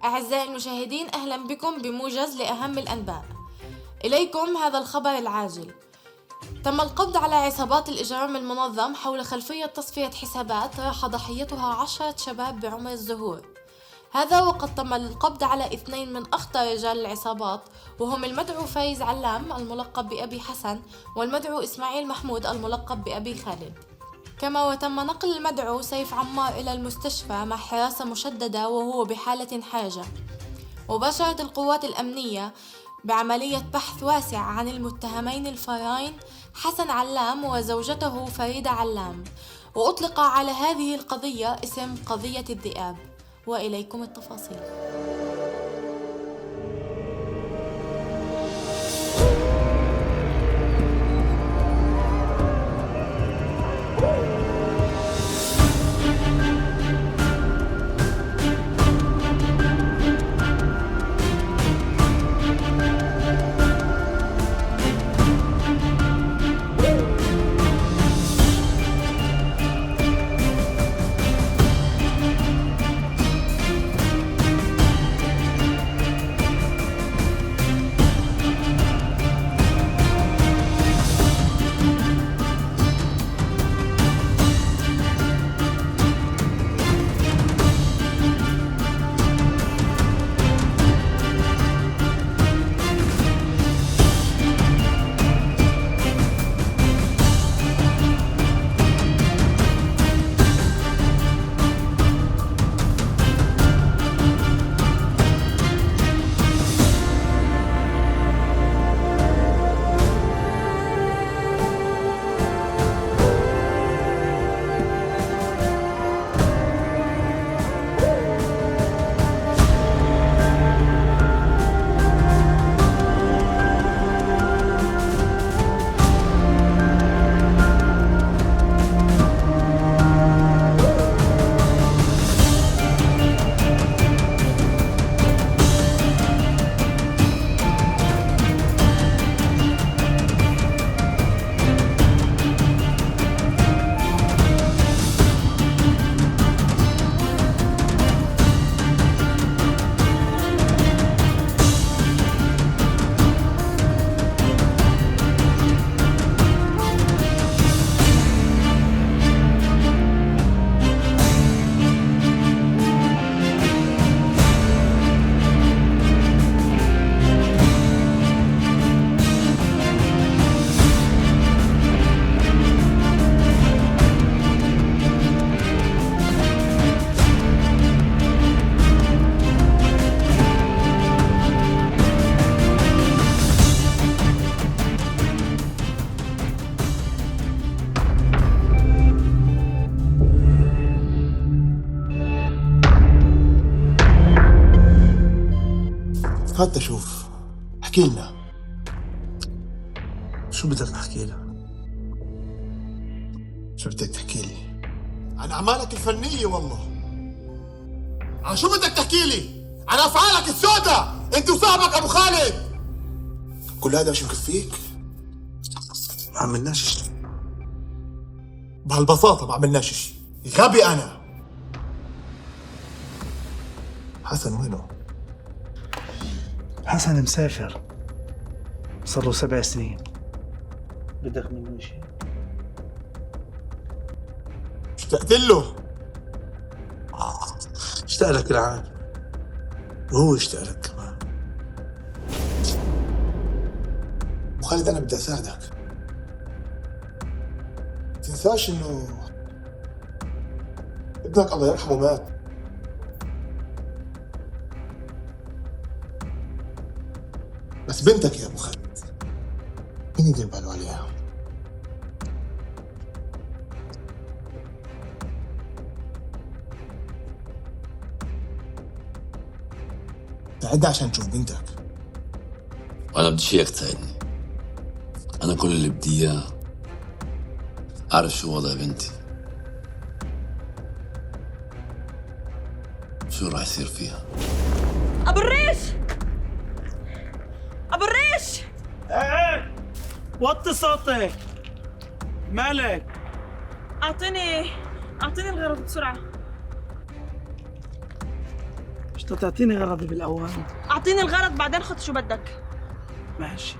أعزائي المشاهدين، أهلا بكم بموجز لأهم الأنباء. إليكم هذا الخبر العاجل. تم القبض على عصابات الإجرام المنظم حول خلفية تصفية حسابات راح ضحيتها 10 شباب بعمر الزهور. هذا وقد تم القبض على 2 من أخطر رجال العصابات، وهم المدعو فايز علام الملقب بأبي حسن والمدعو إسماعيل محمود الملقب بأبي خالد. كما وتم نقل المدعو سيف عمار إلى المستشفى مع حراسة مشددة وهو بحالة حرجة. وباشرت القوات الأمنية بعملية بحث واسع عن المتهمين الفرين حسن علام وزوجته فريدة علام، وأطلق على هذه القضية اسم قضية الذئاب. وإليكم التفاصيل. هات شوف، احكي لنا شو بدك احكي لك؟ شو بدك تحكي لي عن اعمالك الفنيه؟ والله عن شو بدك تحكي لي؟ عن افعالك السوداء انت وصاحبك ابو خالد. كل هذا مش مكفيك؟ ما عملناش شيء بهالبساطه ما عملناش شيء. غبي انا. حسن وينه؟ حسن مسافر، صار له 7 سنين. بدك مني شيء؟ اشتقت له. اشتاق لك العالم وهو اشتاق لك كمان. ابو خالد انا بدي اساعدك. تنساش انه ابنك الله يرحمه مات. بس بنتك يا ابو خالد مين يدير باله عليها؟ ساعدنا عشان نشوف بنتك. وأنا بدي شيء تساعدني. أنا كل اللي بدي إياه أعرف شو وضع بنتي، شو راح يصير فيها. أبو الريش، أبو الريش، ايه وطي صوتك. مالك؟ أعطيني الغرض بسرعة. مش تعطيني غرضي بالاول؟ اعطيني الغرض بعدين خد شو بدك. ماشي.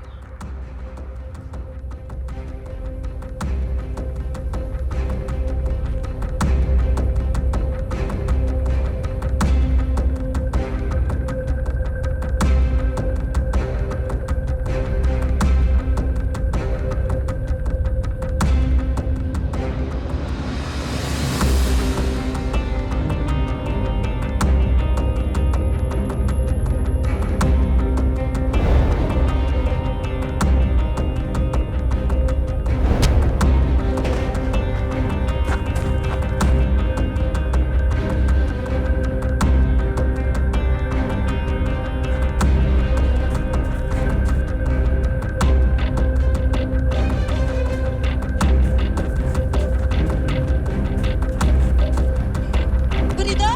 فريدة،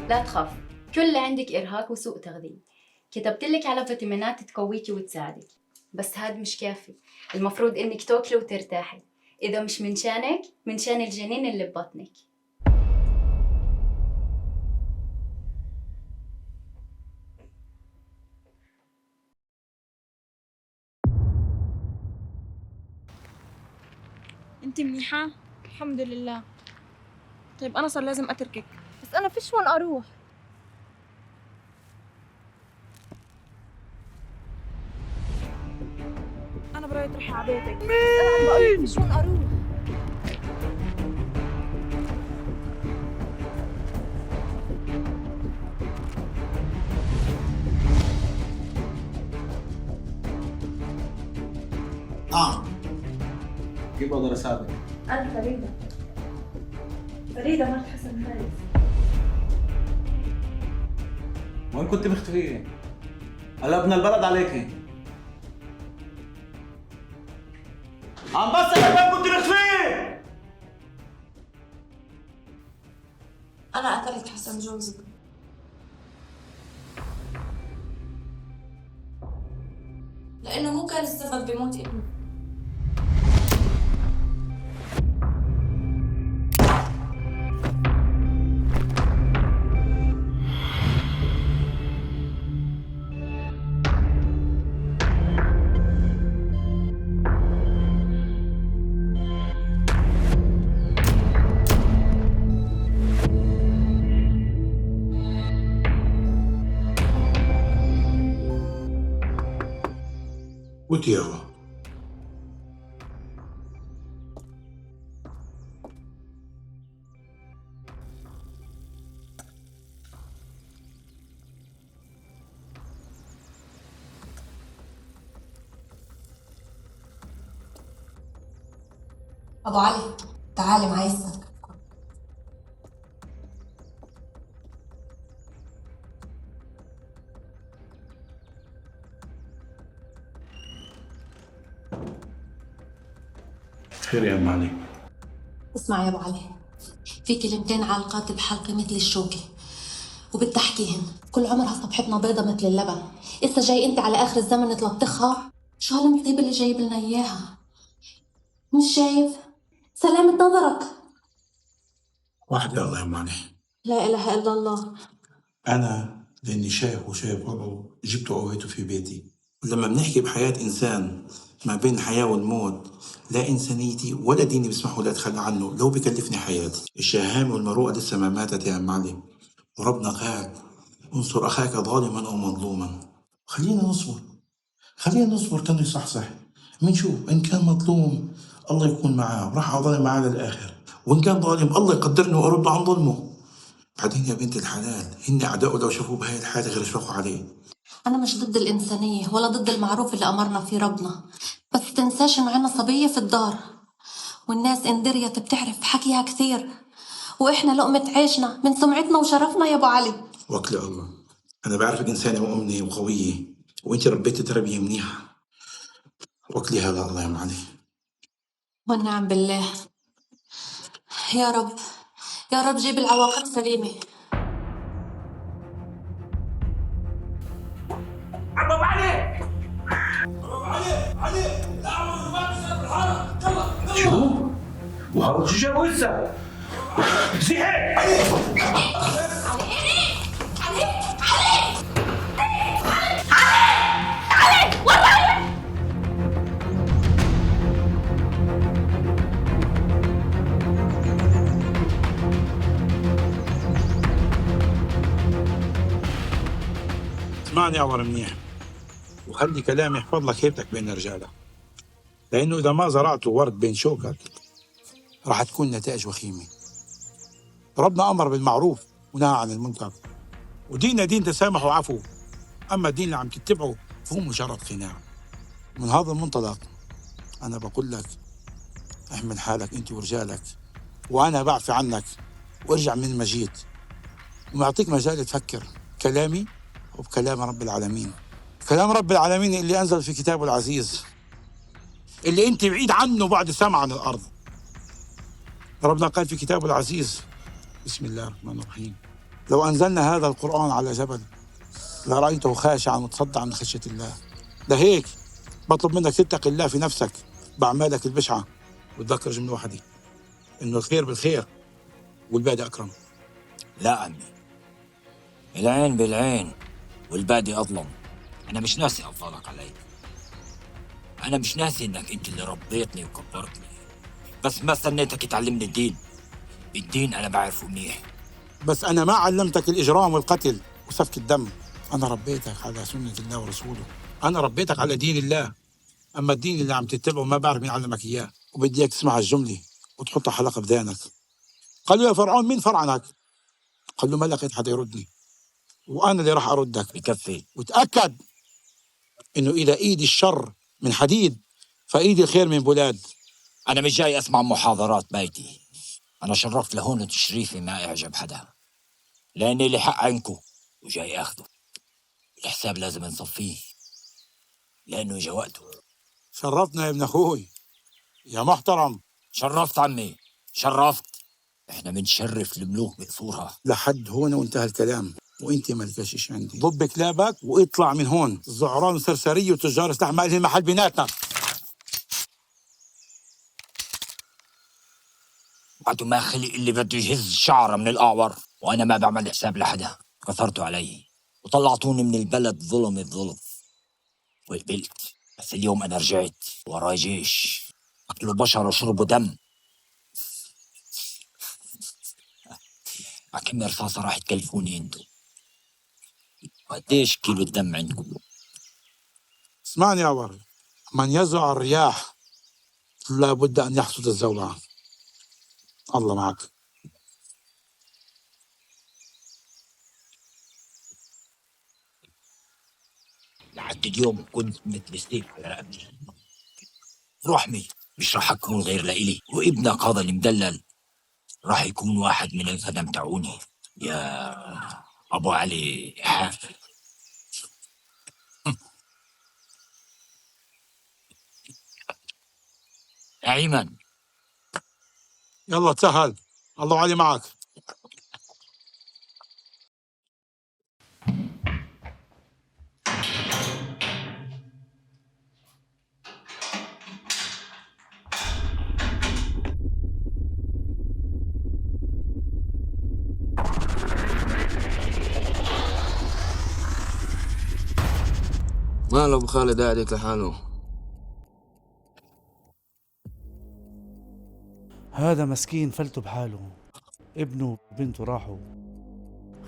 لا تخاف، كل اللي عندك إرهاق وسوء تغذية. كتبتلك على فيتامينات تقويكي وتساعدك، بس هاد مش كافي. المفروض إنك تاكلي وترتاحي. إذا مش من شانك، من شان الجنين اللي ببطنك. انت منيحة؟ الحمد لله. طيب انا صار لازم اتركك. بس أنا فيش وين أروح. انا برايي تروحي على بيتك. أنا عم بقولك فيش وين أروح. كيف بقدر اساعدك؟ أنا فريدة. فريدة مرت حسن فايز. وين كنت مختفية؟ قلبنا البلد عليكي. عم بسألك وين كنت مختفية؟ أنا قتلت حسن جوزك. لأنه هو كان السبب بموت ابني. قلت يابا أبو علي تعالي معي اسمك. خير يا ام علي. اسمع يا أبو علي، في كلمتين عالقات بحلقي مثل الشوكة وبدي أحكيهن. كل عمرها صبحتنا بيضة مثل اللبن، إسا جاي أنت على آخر الزمن تلطخها؟ شو هالمصيبة اللي جايب لنا إياها؟ مش شايف؟ سلامة نظرك. واحدة الله يا ام علي. لا إله إلا الله. أنا لأني شايف وشايف وضعه جبته وقويته في بيتي. لما بنحكي بحياة إنسان ما بين الحياة والموت، لا إنسانيتي ولا ديني بيسمحوا لي أتخلى عنه لو بكلفني حياتي. الشهامة والمروءة لسه ما ماتت يا أم علي، وربنا قال انصر أخاك ظالما أو مظلوما. خلينا نصبر، خلينا نصبر تاني يصحصح. بنشوف إن كان مظلوم الله يكون معاه وراح أظل معاه للآخر، وإن كان ظالم الله يقدرني وأرده عن ظلمه. بعدين يا بنت الحلال هن أعداؤه لو شافوه بهاي الحالة غير يشفقوا عليه. أنا مش ضد الإنسانية ولا ضد المعروف اللي أمرنا فيه ربنا، بس تنساش إنه عنا صبية في الدار، والناس إن دريت بتعرف حكيها كثير، وإحنا لقمة عيشنا من سمعتنا وشرفنا يا أبو علي. وكل الله، أنا بعرفك إنسانة مؤمنة وقوية، وأنت ربيتي تربية منيحة. وكلي هذا الله يا أم علي. والنعم بالله. يا رب يا رب جيب العواقب سليمة. عم ابو علي، ابو علي، علي الاعور ما بيصير بالحاره. يلا شو؟ وهذا شو جابوا هسه؟ زي هيك علي وين رايح؟ اسمعني يا عمر منيح، وخلي كلامي يحفظ لك هيبتك بين رجالك، لأنه إذا ما زرعتوا ورد بين شوكك راح تكون نتائج وخيمة. ربنا أمر بالمعروف ونهى عن المنكر، وديننا دين تسامح وعفو، أما الدين اللي عم تتبعه فهو مجرد قناع. من هذا المنطلق أنا بقول لك احمل حالك أنت ورجالك، وأنا بعفي عنك وارجع من مجيد، ومعطيك مجال تفكر كلامي وبكلام رب العالمين، كلام رب العالمين اللي أنزل في كتابه العزيز اللي أنت بعيد عنه بعد سمع عن الأرض. ربنا قال في كتابه العزيز: بسم الله الرحمن الرحيم، لو أنزلنا هذا القرآن على جبل لرأيته خاشعا متصدعا من خشية الله. لهيك بطلب منك تتقي الله في نفسك بأعمالك البشعة، وتذكر جملة واحدة، إنه الخير بالخير والبادئ أكرم. لا عمي، العين بالعين والبادي أظلم. أنا مش ناسي أفضلك علي، أنا مش ناسي إنك أنت اللي ربيتني وكبرتني، بس ما استنيتك تعلمني الدين. الدين أنا بعرفه منيح. بس أنا ما علمتك الإجرام والقتل وسفك الدم، أنا ربيتك على سنة الله ورسوله، أنا ربيتك على دين الله. أما الدين اللي عم تتبعه ما بعرف مين علمك إياه. وبدي إياك تسمع الجملة وتحطها حلقة بدانك. قال له يا فرعون مين فرعنك؟ قال له ما لقيت حدا يردني، وأنا اللي راح أردك. بكفي. وتأكد إنه إذا إيدي الشر من حديد فإيدي الخير من بلاد. أنا مش جاي أسمع محاضرات بيتي، أنا شرفت لهون وتشريفي ما إعجب حدا، لأني لي حق عنكو وجاي أخذه. الحساب لازم نصفيه لأنه إجا وقته. شرفتنا يا ابن أخوي يا محترم. شرفت عمي، شرفت. إحنا بنشرف الملوك بقصورها. لحد هون وانتهى الكلام، وانت مالكش شيء عندي. ضب كلابك واطلع من هون. الزعران والسرسرية وتجار السلاح ما لهم محل بيناتنا. بعده ما خلق اللي بده يهز شعره من الأعور، وأنا ما بعمل حساب لحدا. كثرتوا علي وطلعتوني من البلد ظلم الظلم، وقبلت. بس اليوم أنا رجعت وراي جيش، قتلوا بشر وشربوا دم. كم رصاصة راح تكلفوني انتو؟ قديش كيلو الدم عندكم؟ اسمعني يا ورد، من يزرع الرياح لابد أن يحصد الزوبعة. الله معك. لحد اليوم كنت مثل السيف على رقبتي. رحمي مش راح أكون غير لإلي، وابنك هذا المدلل راح يكون واحد من الخدم تاعوني. يا أبو علي حافظ. يا أيمن يلا تسهل، الله علي معك. ماله ابو خالد قاعد هيك لحاله؟ هذا مسكين فلته بحاله، ابنه وبنته راحوا،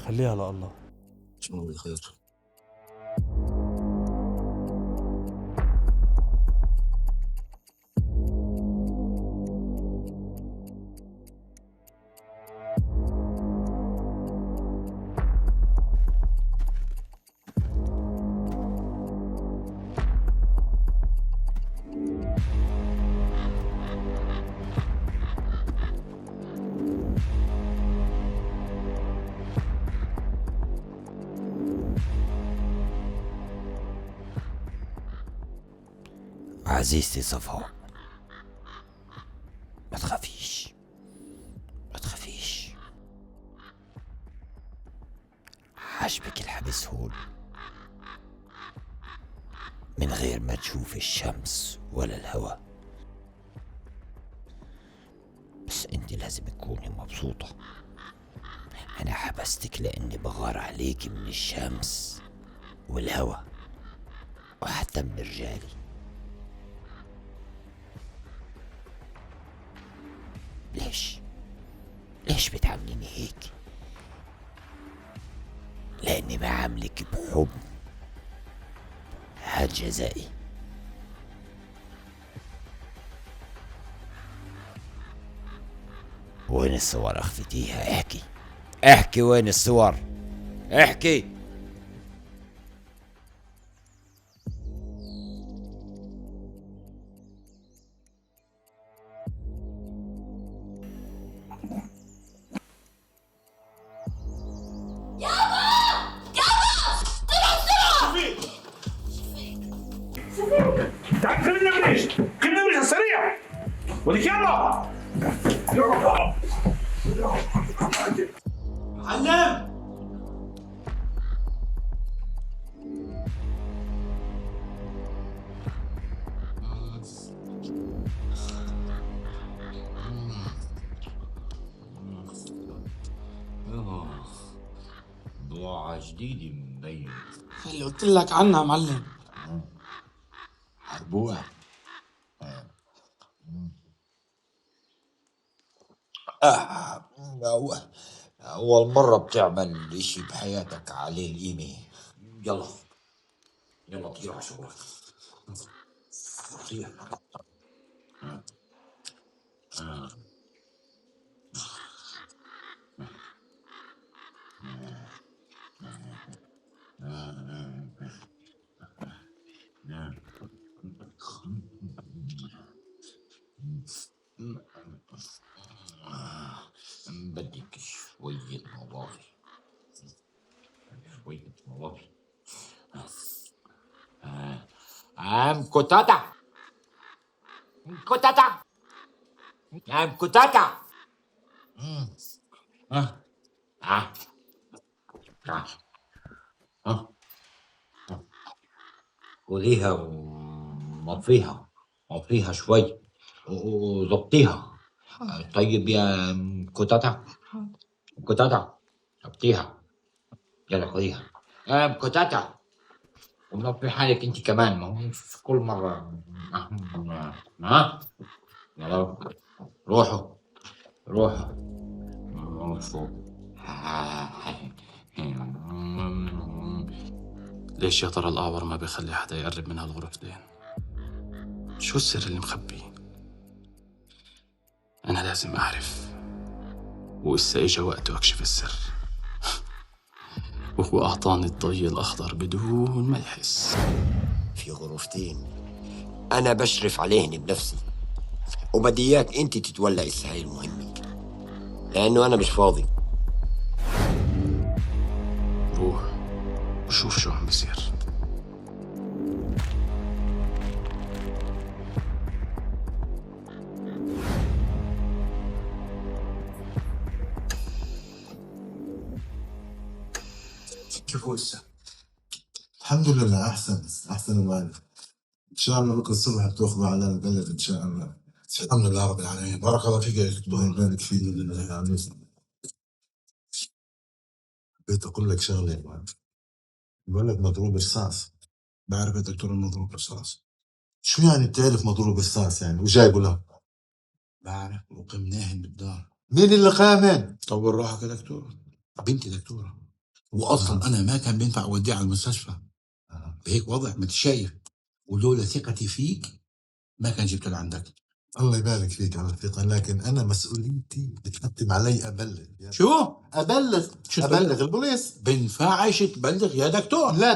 خليها لله. شو بالخير. عزيزتي صفاء، ما تخافيش، ما تخافيش. عجبك الحبس هون من غير ما تشوف الشمس ولا الهواء، بس انت لازم تكوني مبسوطة. انا حبستك لاني بغار عليك من الشمس والهواء وحتى من رجالي. ليش بتعامليني هيك؟ لاني بعاملك بحب، هاد جزائي. وين الصور اخفتيها؟ احكي وين الصور؟ احكي. تعال خلينا نمشي، خلينا نمشي سريع. ولك يلا. معلم. ضوعة جديدة مبين. اللي قلت لك عنها معلم. حربوها. أول مرة بتعمل إشي بحياتك عليه القيمة. يلا طير على شغلك. طير. بدك شوية مواضي. كوتاتا. كوتاتا. خذيها ومطفيها شوي وضبطيها. طيب يا كوتاتا، ضبطيها. يلا خذيها كوتاتا، ومنظفي حالك انت كمان. ما هو مش كل مرة. يلا روحوا. ليش يا ترى الأعور ما بيخلي حدا يقرب من هالغرفتين؟ شو السر اللي مخبيه؟ أنا لازم أعرف، وإسا إجا وقته أكشف السر. وهو أعطاني الضي الأخضر بدون ما يحس. في غرفتين أنا بشرف عليهن بنفسي، وبدي إياك أنت تتولى إسا هاي المهمة، لأنه أنا مش فاضي. روح وشوف شو عم بيصير. كيف هو هسه؟ الحمد لله أحسن ما إن شاء الله بكره الصبح بتاخذوا على البلد إن شاء الله. الحمد لله رب العالمين، بارك الله فيك يا دكتور. الله يبارك فيك. يعني بدي أقول لك شغلة يا مان. الولد مضروب رصاص. بعرف يا دكتور مضروب رصاص. شو يعني بتعرف مضروب رصاص يعني؟ وجايبه له؟ بعرف، وقمناهن بالدار. مين اللي قامن؟ طول روحك يا دكتور. بنتي دكتورة، واصلا انا ما كان بينفع اوديها على المستشفى بهيك وضع ما انت شايف، ولولا ثقتي فيك ما كان جبتها لعندك. الله يبارك فيك على الثقة، لكن أنا مسؤوليتي بتحتم علي أبلغ. شو؟ أبلغ البوليس. بنفعش تبلغ يا دكتور. لا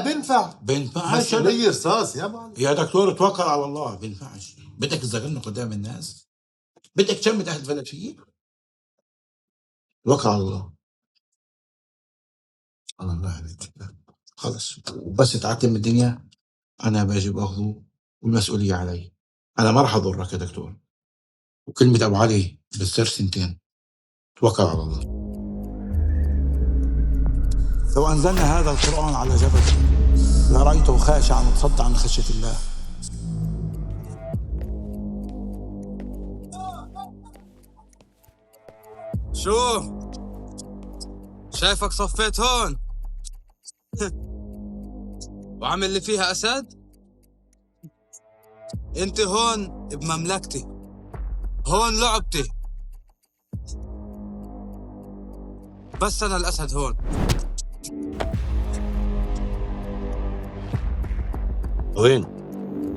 بنفعش مسؤولية رصاص يا معلم. يا دكتور توكل على الله. بنفعش. بدك تزغلنا قدام الناس؟ بدك تشمت أهل البلد فيك؟ توكل على الله. على الله عليك. خلص، وبس تعتم الدنيا أنا باجي بأخذه والمسؤولية علي. أنا ما راح أضرك يا دكتور، وكلمة أبو علي بتصير سنتين. توكل على الله. لو أنزلنا هذا القرآن على جبل لرأيته خاشعا متصدعا من خشية الله. شو شايفك صفيت هون وعامل اللي فيها أسد؟ انت هون بمملكتي، هون لعبتي، بس أنا الأسد هون. وين؟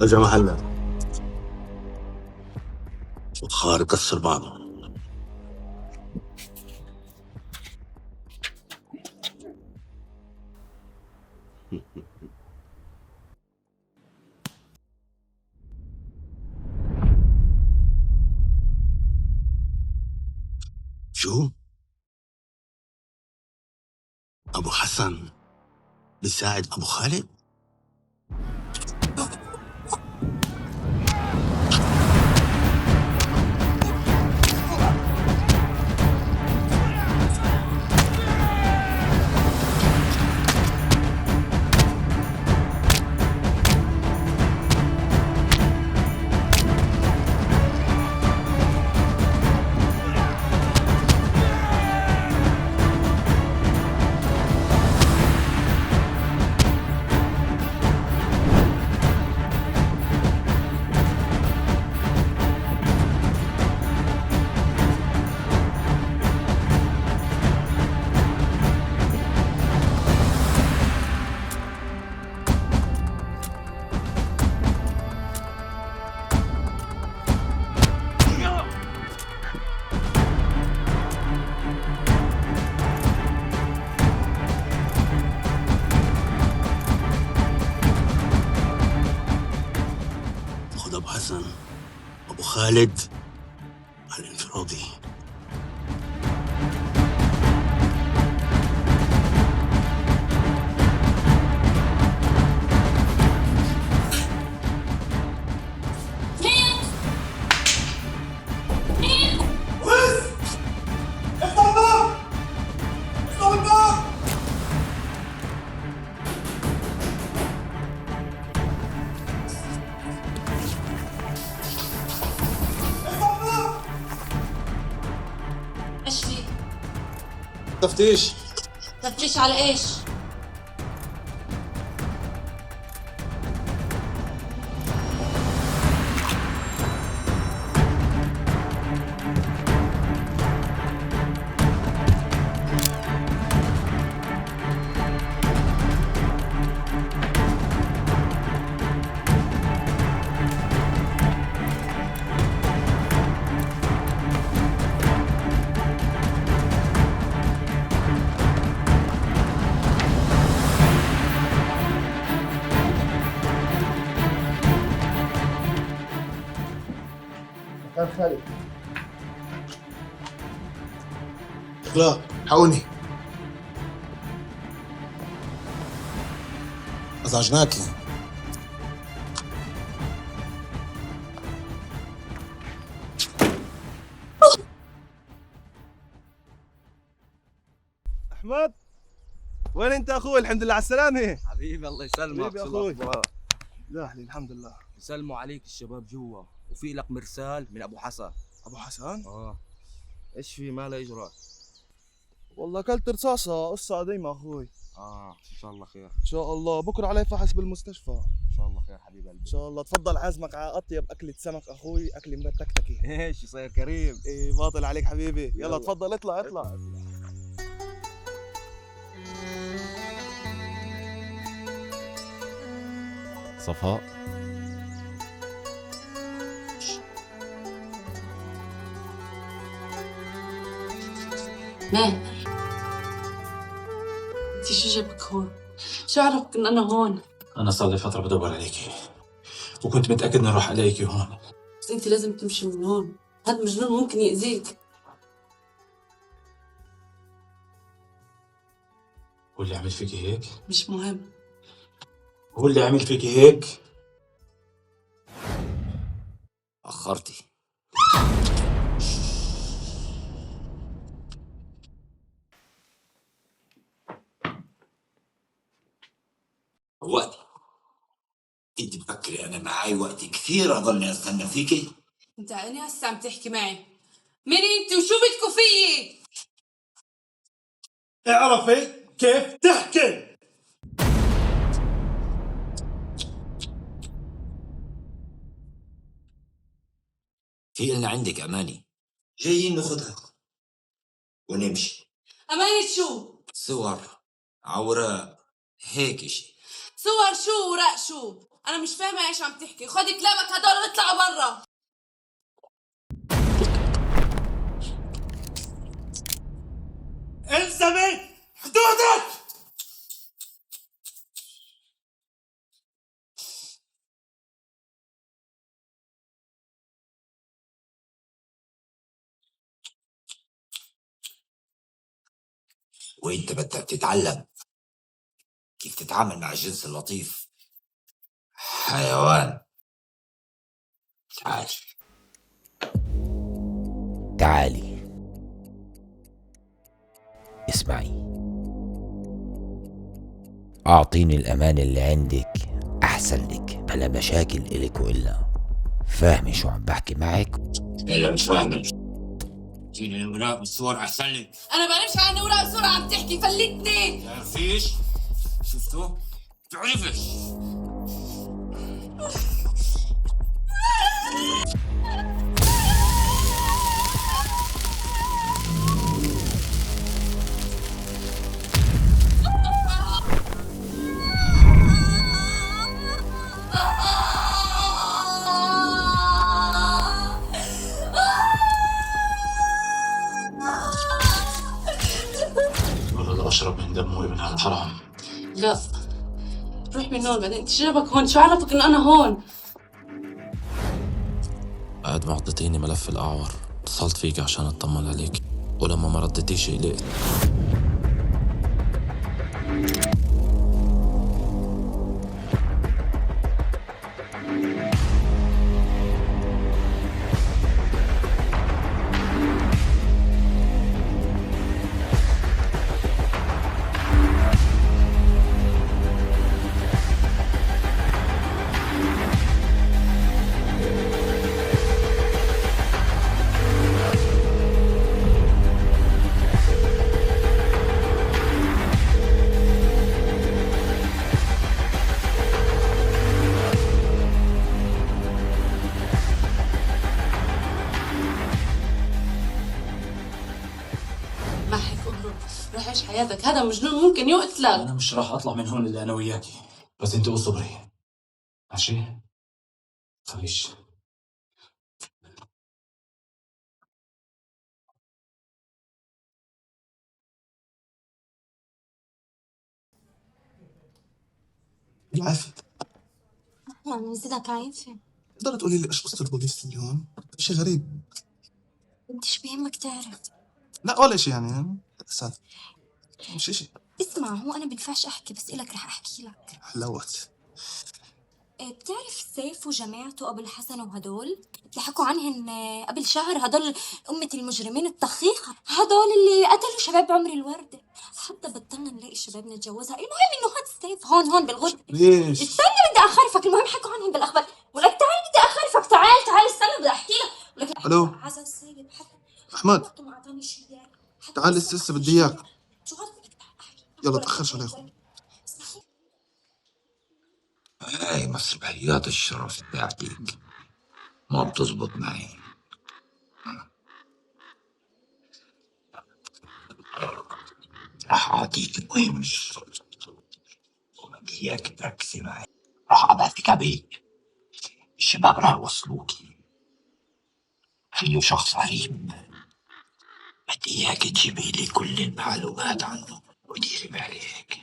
رجع محله وخار كسر بعضه. شو؟ أبو حسن بيساعد أبو خالد؟ خد أبو حسن أبو خالد على الانفرادي. ايش في؟ تفتيش. تفتيش على ايش؟ كان خالد. لا حقوني. ازعجناكي. احمد وين انت اخوي؟ الحمد لله على السلامه. حبيبي الله يسلمك. حبيبي اخوي. لا اهلي الحمد لله. يسلموا عليك الشباب جوا، وفي لك مرسال من ابو حسن. ابو حسن؟ ايش في ماله اجرى؟ والله اكلت رصاصه، قصه قديمه اخوي. ان شاء الله خير. ان شاء الله بكره علي فحص بالمستشفى. ان شاء الله خير حبيب قلبي. ان شاء الله. تفضل عازمك على اطيب اكله سمك اخوي، اكله مرتكتكي. ايش يصير كريم؟ ايه باطل عليك حبيبي. يلا تفضل اطلع اطلع. صفاء مين؟ انت شو جابك هون؟ شو عرفك ان انا هون؟ أنا صار لي فترة بدور عليكي، وكنت متأكد إني راح ألاقيكي هون. بس انت لازم تمشي من هون، هاد مجنون ممكن يأذيك. هو اللي عمل فيكي هيك؟ مش مهم. هو اللي عمل فيكي هيك؟ أخرتي. وقتي. انت مفكرة انا معاي وقت كثير اضلني استنى فيكي؟ انت انا هسه عم تحكي معي؟ مين انت وشو بدكوا فيي؟ اعرفي كيف تحكي. في لنا عندك اماني جايين ناخذها ونمشي. امانة شو؟ صور، اوراق، هيك اشي. صور شو وراق شو؟ انا مش فاهمه ايش عم تحكي. خدي كلامك هدول واطلعوا برا. الزمي حدودك. وانت بدك تتعلم كيف تتعامل مع الجنس اللطيف. حيوان. تعال. تعالي اسمعي، أعطيني الأمان اللي عندك أحسن لك بلا مشاكل إلك وإلا. فاهمي شو عم بحكي معك؟ إلا مش فاهمة. أعطيني الأوراق والصور أحسن لك. انا بعرفش عن اوراق صورة عم تحكي. فلتني. لا فيش. شفتوا؟ تعرفش. والله أشرب من دمه ابن هالحرام. لا روح من هون. بعدين انت شو جابك هون؟ شو عرفك انه انا هون؟ بعد ما أعطيتيني ملف الأعور اتصلت فيك عشان أطمن عليك، ولما ما رديتيش قلقت. ما هيك روح عيش حياتك. هذا مجنون ممكن يقتلك. أنا مش راح أطلع من هون إلا أنا وياكي، بس أنت اصبري ماشي؟ خليش. العافية. يعني يزيدك عافية. تقدر تقولي لي ايش قصة البوليس اليوم؟ شيء غريب. انت شو بيهمك تعرف؟ لا ولا شيء يعني اسف. مش شيء. اسمع، هو انا بنفعش احكي بس إلك رح احكي لك. حلوت. بتعرف سيف وجماعته قبل حسن وهدول اللي حكوا عنهن قبل شهر؟ هدول أمة المجرمين التخيخة، هدول اللي قتلوا شباب عمر الوردة. حتى بطلنا نلاقي شباب نتجوزها. المهم انه هاد سيف هون بالغرفة. ليش؟ استنى بدي اخرفك. المهم حكوا عنهن بالاخبار. ولك تعال بدي اخرفك. تعال استنى بدي احكي لك. ولك الو عزا السيد حتى احمد وقته ما اعطاني شيء يعني. تعال لسه بدي اياك. شو هاد؟ يلا تاخرش على اخوي. هاي مسرحيات الشرف تاعتك ما بتزبط معي. راح أعطيك مهم وبدي إياك تركزي معي. راح أبعثك عليك. الشباب راح يوصلوكي. فيه شخص غريب بدي إياك تجيبي لي كل المعلومات عنه وديري بالك.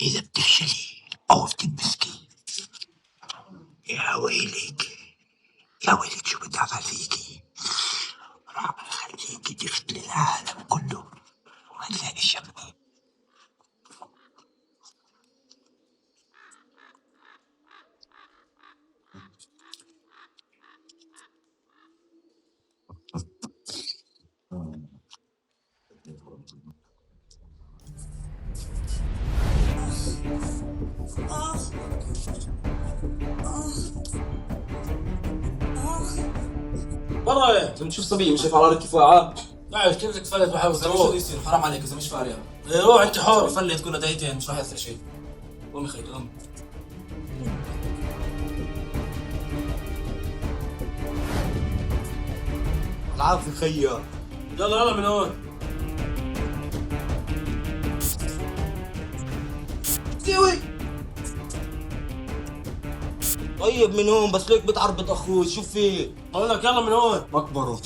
إذا بتفشلي أو بتنمسكي يا ويلك يا ويلك شو بتعمل فيكي. راح أخليكي تختلي العالم كله وما تلاقي شباب. برا ايه؟ انت بتشوف صبيه مش شايف على ركب واعه؟ بعد كيف بدك تفلت وحاول اذا شو بده يصير حرام عليك اذا مش فارقه. إيه، روح انت حر. فلت كل دقيقتين مش راح يصير شيء. قومي خيط قومي. العافية خيا. يلا يلا من هون. سوي طيب من هون بس ليك بتعربط اخوي شوف فيه. بقول لك يلا من هون. مقبره.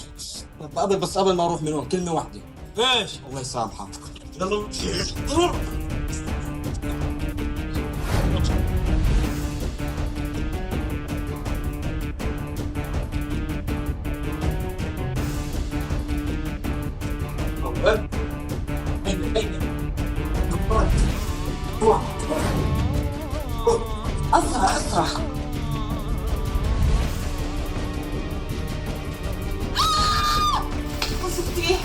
قبل ما اروح من هون كلمه واحده. ايش؟ الله يسامحك. يلا. اسرع اسرع. وصفتي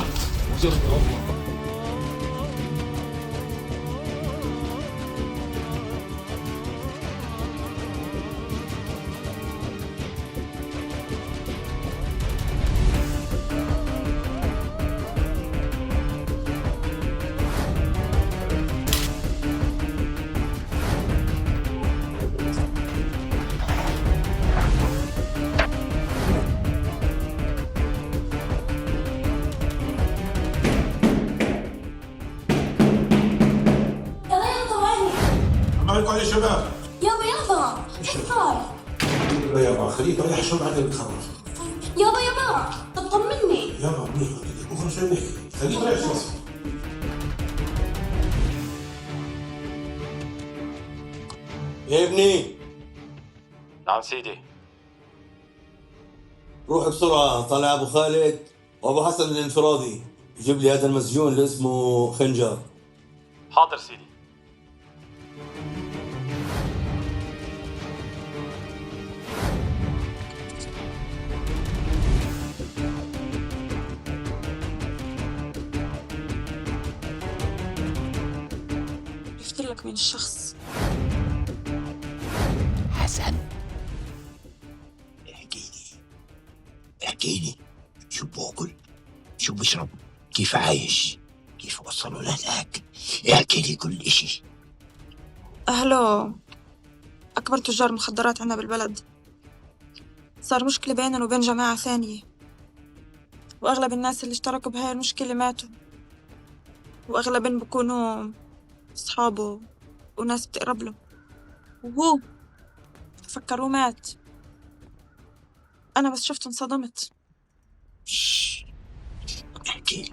عليكم يا شباب. يابا يابا ايش صار؟ يابا خليك ريح شو بعد بتخرج. يابا طب طمني. يابا منيح بكره شو نحكي. خليك ريح شو. يا ابني نعم سيدي. روح بسرعة طلع أبو خالد وأبو حسن الانفرادي جيب لي هذا المسجون اللي اسمه خنجر. حاضر سيدي. عرفت لك مين الشخص. حسن احكي لي شو باكل شو بشرب كيف عايش كيف وصلوا لهناك احكي لي كل اشي. أهله أكبر تجار مخدرات عنا بالبلد. صار مشكلة بيننا وبين جماعة ثانية، وأغلب الناس اللي اشتركوا بهاي المشكلة ماتوا، وأغلبهم بكونوا أصحابه وناس بتقرب له، وهو فكروه مات. أنا بس شفته انصدمت. احكي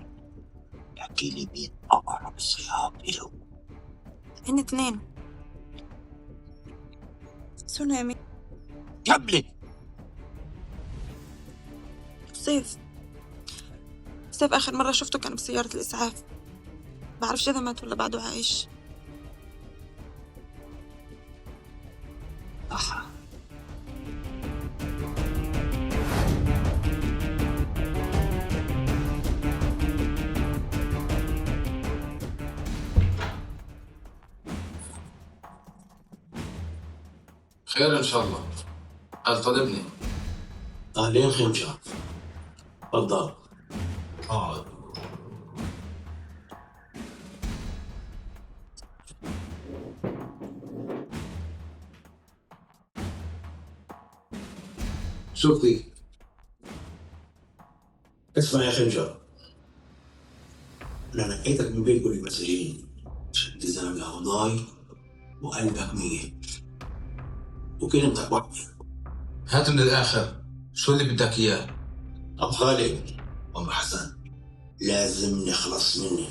لي مين أقرب الصحاب إله. هن 2 سونامي كملي. سيف آخر مرة شفته كان بسيارة الإسعاف. بعرفش إذا مات ولا بعده عايش. خير ان شاء الله. قال طلبني. اهلين خنجر. تفضل. اقعد. شوفي اسمع يا خنجر، انا نقيتك من بين كل المساجين عشان التزام الاوضاع وقلبك ميت وكلمتك واحده. هات من الاخر شو اللي بدك اياه؟ ابو خالد وابو حسن لازم نخلص مني،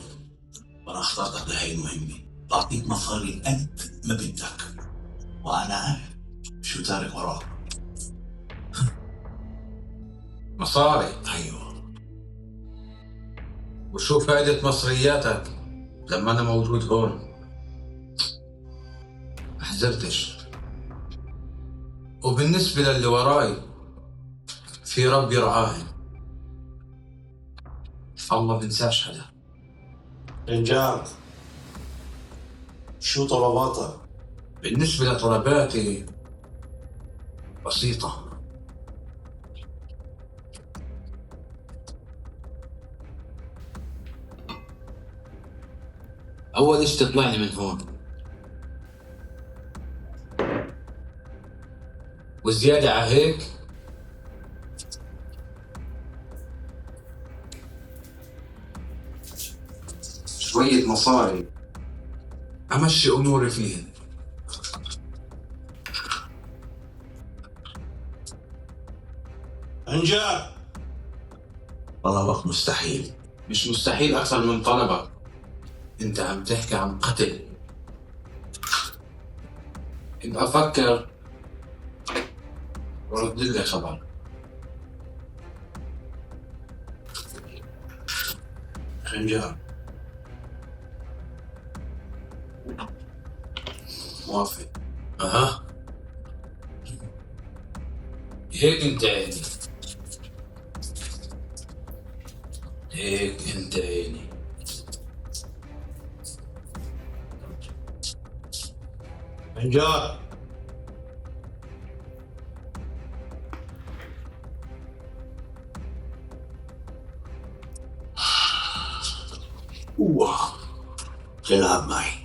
وانا اخترتك لهي المهمه. بعطيك مصاري قد ما بدك وانا عارف شو تارك وراك. مصاري؟ ايوه. وشو فائدة مصرياتك لما أنا موجود هون؟ ما حزرتش. وبالنسبة للي وراي في رب يرعاهم. الله بنساش حدا. رجال شو طلباتك؟ بالنسبة لطلباتي بسيطة. أول إيش تطلعني من هون، وزيادة على هيك شوية مصاري أمشي أموري فيهن. انجا طلبك مستحيل. مش مستحيل أكثر من طلبك، أنت عم تحكي عن قتل. إن أفكر ورد لي خبر. انجا موافق. أها هيك أنت عيني، هيك أنت عيني. انجا تلعب معي.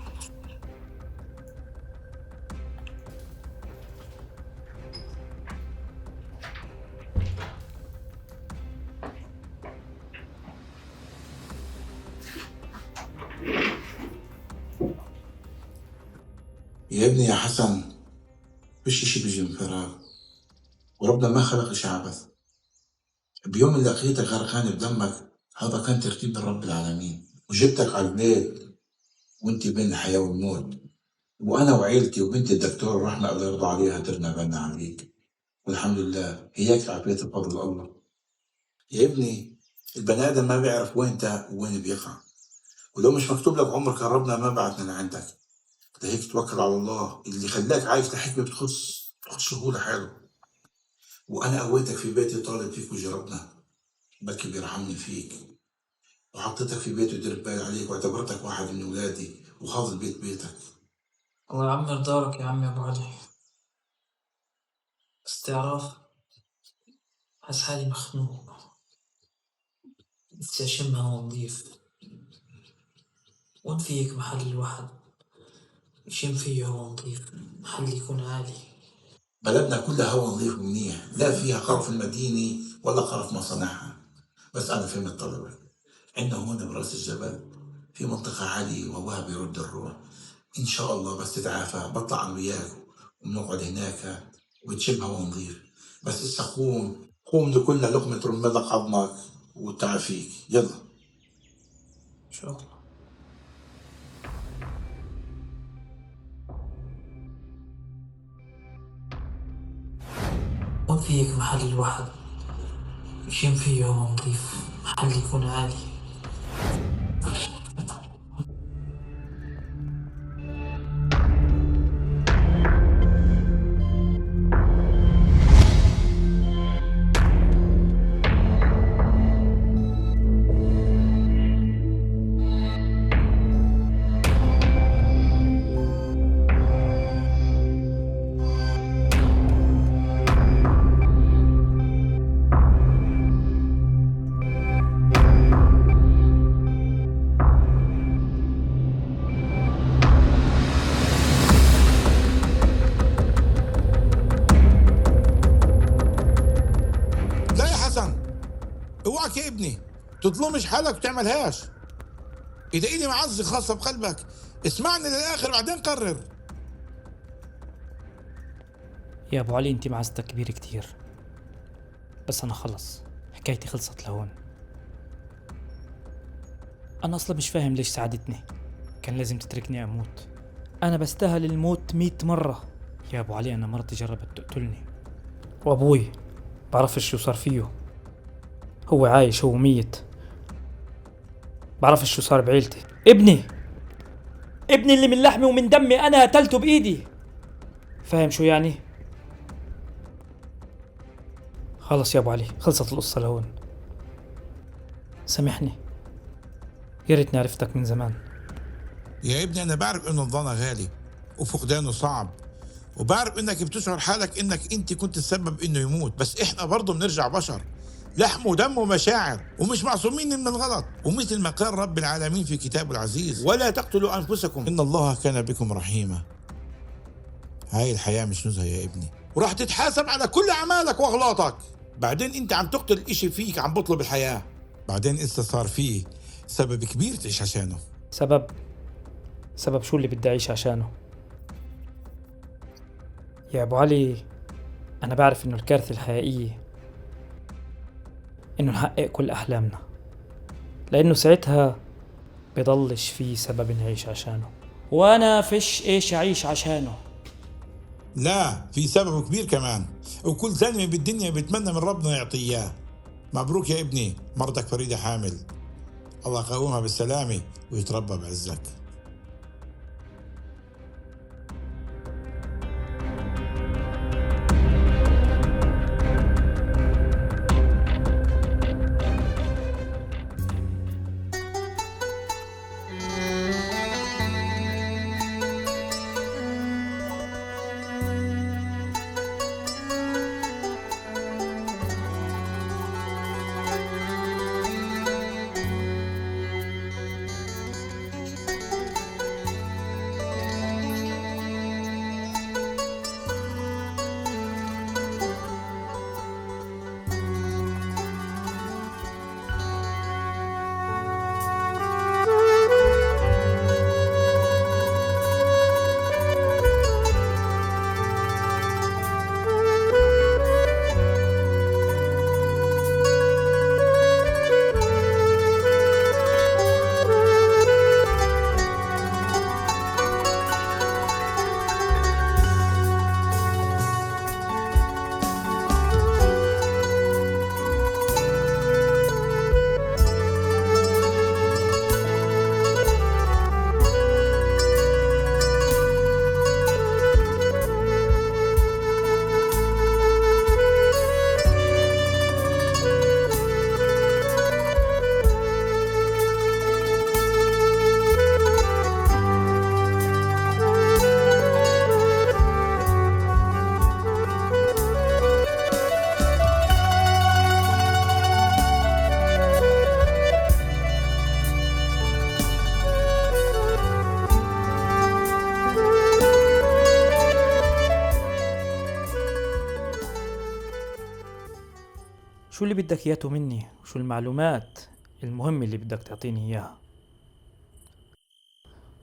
يا ابني يا حسن، فيش اشي بيجي من فراغ، وربنا ما خلق اشي عبث. بيوم اللي لقيتك غرقان بدمك هذا كان ترتيب من رب العالمين، وجبتك على البيت وانت بين الحياة والموت، وانا وعيلتي وبنت الدكتور رحنا الله يرضى عليها درنا بالنا عليك، والحمد لله هيك عافيتك بفضل الله. يا ابني البني ادم ما بيعرف وين تاه ووين بيقع، ولو مش مكتوب لك عمر كان ربنا ما بعتنا لعندك. لهيك توكل على الله اللي خلاك عايش لحكمة بتخص شهور حاله. وانا قويتك في بيتي طالب فيك وجه ربنا، بكي بيرحمني فيك، وحطيتك في بيتي ودير بالي عليك واعتبرتك واحد من اولادي وهذا البيت بيتك. الله يعمر دارك يا عمي ابو علي، بس تعرف حس حالي مخنوق، نفسي اشم هوا نضيف، وين فيك محل الواحد يشم فيه هوا نضيف، محل يكون عالي. بلدنا كلها هوا نظيف ومنيح، لا فيها قرف المدينة ولا قرف مصانعها. بس أنا فهمت طلبك، عندنا هون براس الجبل في منطقة عالية وهواها بيرد الروح. إن شاء الله بس تتعافى بطلع أنا وياك وبنقعد هناك وتشم هوا نظيف. بس إسا قوم لكلنا لقمة رملك عظمك وتعافيك، يلا. إن شاء الله. وين فيك محل الواحد يشم فيه هوا نضيف، محل يكون عالي. اوعك يا ابني تظلمش حالك وتعملهاش. اذا ايدي معزة خاصة بقلبك اسمعني للاخر بعدين قرر. يا ابو علي انت معزتك كبير كتير، بس انا خلص حكايتي خلصت لهون. انا اصلا مش فاهم ليش ساعدتني، كان لازم تتركني اموت. انا بستاهل الموت 100 مرة. يا ابو علي انا مرتي جربت تقتلني، وابوي بعرفش شو صار فيه، هو عايش هو ميت، بعرفش شو صار بعيلتي. ابني اللي من لحمي ومن دمي انا قتلته بايدي، فاهم شو يعني؟ خلص يا ابو علي خلصت القصة لهون، سامحني، يا ريتني عرفتك من زمان. يا ابني انا بعرف انه الظنا غالي وفقدانه صعب، وبعرف انك بتشعر حالك انك انت كنت السبب انه يموت، بس احنا برضه بنرجع بشر. لحم ودم ومشاعر، ومش معصومين من الغلط. ومثل ما قال رب العالمين في كتابه العزيز: ولا تقتلوا أنفسكم إن الله كان بكم رحيما. هاي الحياة مش نزهة يا ابني، وراح تتحاسب على كل أعمالك وأغلاطك. بعدين أنت عم تقتل إشي فيك عم بطلب الحياة، بعدين إسا صار فيه سبب كبير تعيش عشانه. سبب شو اللي بدي أعيش عشانه؟ يا أبو علي، أنا بعرف إنه الكارثة الحقيقية إنه نحقق كل أحلامنا، لأنه ساعتها بضلش في سبب نعيش عشانه، وأنا فيش إيش أعيش عشانه. لا، في سبب كبير كمان، وكل زلمة بالدنيا بيتمنى من ربنا يعطيه إياه. مبروك يا ابني، مرتك فريدة حامل، الله يقومها بالسلامة ويتربى بعزك. شو اللي بدك إياه مني؟ وشو المعلومات المهمة اللي بدك تعطيني إياها؟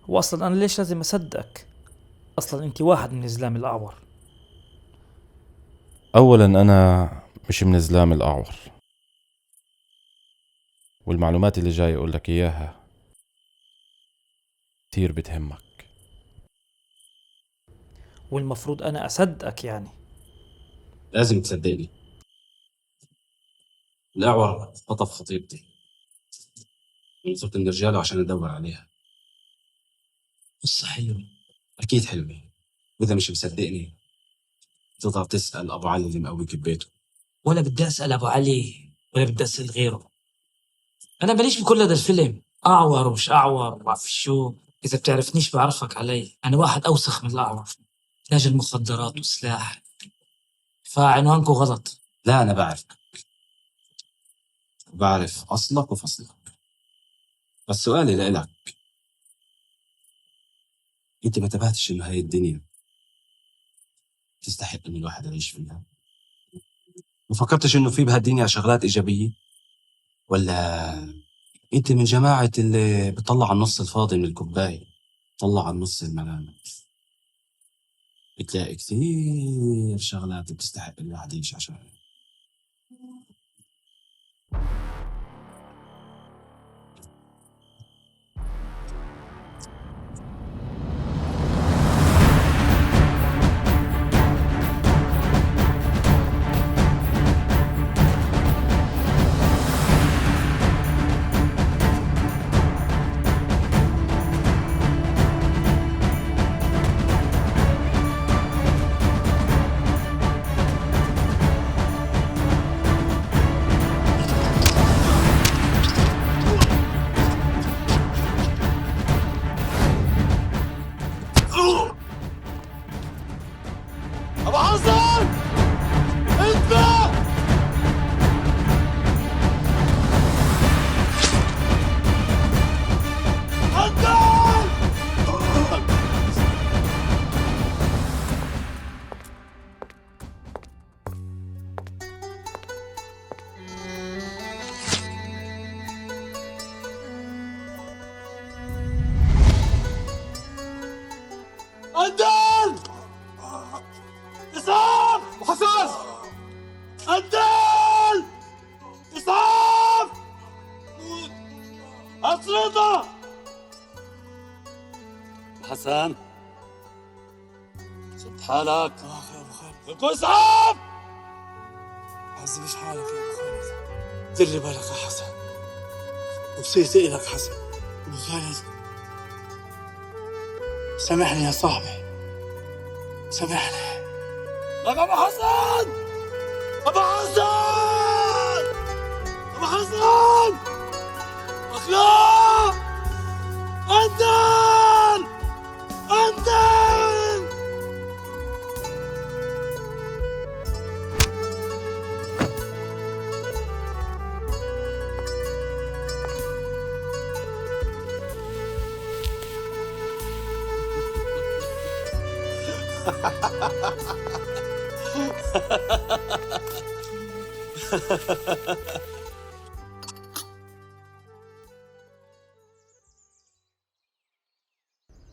وأصلا أنا ليش لازم أصدقك؟ أصلا أنت واحد من زلام الأعور. أولا أنا مش من زلام الأعور، والمعلومات اللي جاي أقول لك إياها كتير بتهمك، والمفروض أنا أصدقك يعني. لازم تصدقني. الأعور خطف خطيبتي، صرت من رجاله عشان أدور عليها. قصة حلوة، أكيد حلوة، وإذا مش مصدقني تقدر تسأل أبو علي اللي مقويك ببيته. ولا بدي أسأل أبو علي ولا بدي أسأل غيره، أنا ماليش بكل هذا الفيلم، أعور ومش أعور وعارف شو. إذا بتعرفنيش بعرفك علي، أنا واحد أوسخ من الأعور، تاجر مخدرات وسلاح، فعنوانكو غلط. لا، أنا بعرف أصلك وفصلك، بس سؤالي لإلك، أنت ما تبهتش إنه هاي الدنيا تستحق إن الواحد يعيش فيها؟ ما فكرتش إنه في بهالدنيا شغلات إيجابية؟ ولا أنت من جماعة اللي بتطلع النص الفاضي من الكوباية، طلع النص الملامة؟ بتلاقي كثير شغلات بتستحق الواحد يعيش عشانها. عدل إسعاف حسن عدل إسعاف أسرطة حسن شد حالك لكم إسعاف عزمش حالك يا ابو خالد. دير بالك يا حسن وسيتي إلك حسن. ابو خالد سامحني يا صاحبي سامحني. لك ابو حسن ابو حسن ابو حسن اخلاق عدل عدل.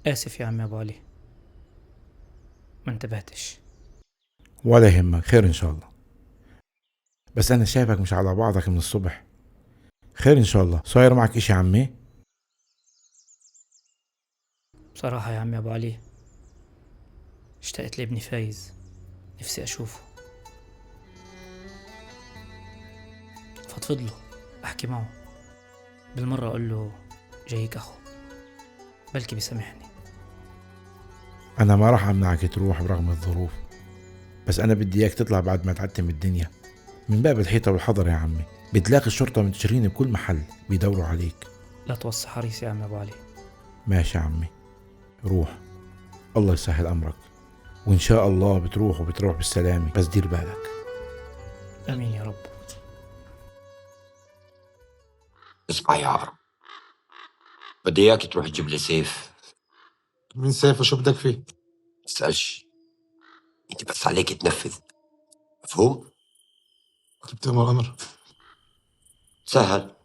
آسف يا عمي أبو علي، ما انتبهتش. ولا يهمك، خير إن شاء الله. بس أنا شايفك مش على بعضك من الصبح. خير إن شاء الله. صاير معك إشي يا عمي؟ بصراحة يا عمي أبو علي اشتقت لابني فايز، نفسي أشوفه، فضفض له، أحكي معه، بالمرة أقول له جايك أخو، بلكي بيسامحني. أنا ما راح أمنعك تروح برغم الظروف، بس أنا بدي إياك تطلع بعد ما تعتم الدنيا من باب الحيطة والحضر يا عمي. بتلاقي الشرطة منتشرين بكل محل بيدوروا عليك. لا توصي حريص يا عمي أبو علي. ماشي يا عمي، روح، الله يسهل أمرك، وإن شاء الله بتروح بالسلامة، بس دير بالك. آمين يا رب. اسمع يا عرب، بدي اياك تروح تجيب لي سيف. من سيف وشو بدك فيه؟ تسألش، انت بس عليك تنفذ، مفهوم؟ كنت بتأمر أمر سهل.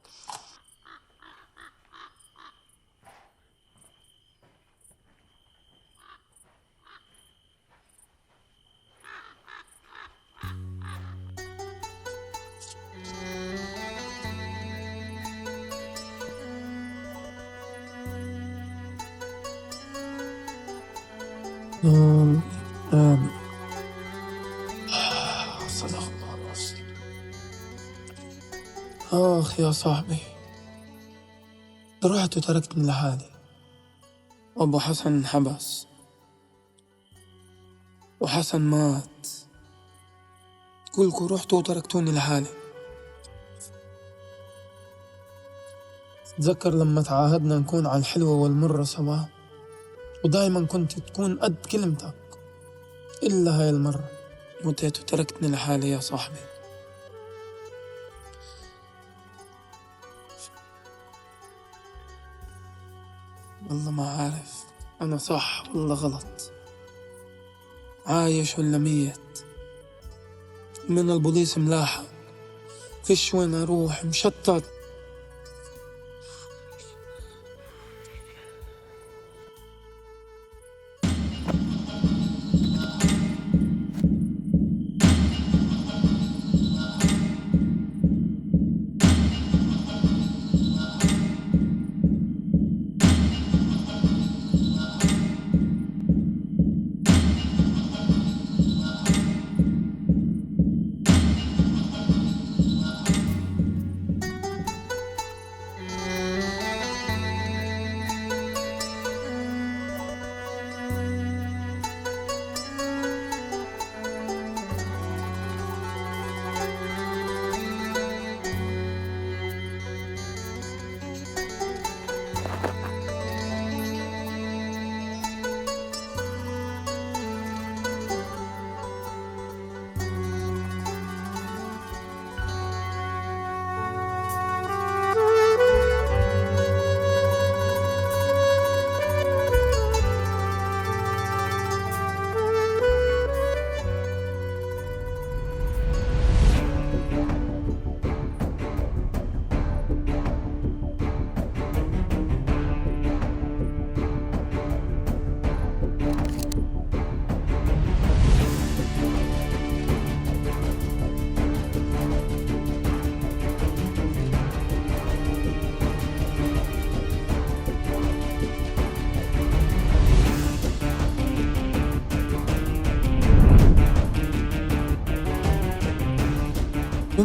صدق الله العظيم. آخ يا صاحبي، رحت وتركتني لحالي، وأبو حسن انحبس، وحسن مات، كلكم رحتوا وتركتوني لحالي. تذكر لما تعاهدنا نكون على الحلوة والمرة سوا، ودايما كنت تكون قد كلمتك، إلا هاي المرة متيت وتركتني لحالي يا صاحبي. والله ما عارف أنا صح ولا غلط، عايش ولا ميت، من البوليس ملاحق، فيش وين أروح، مشتت.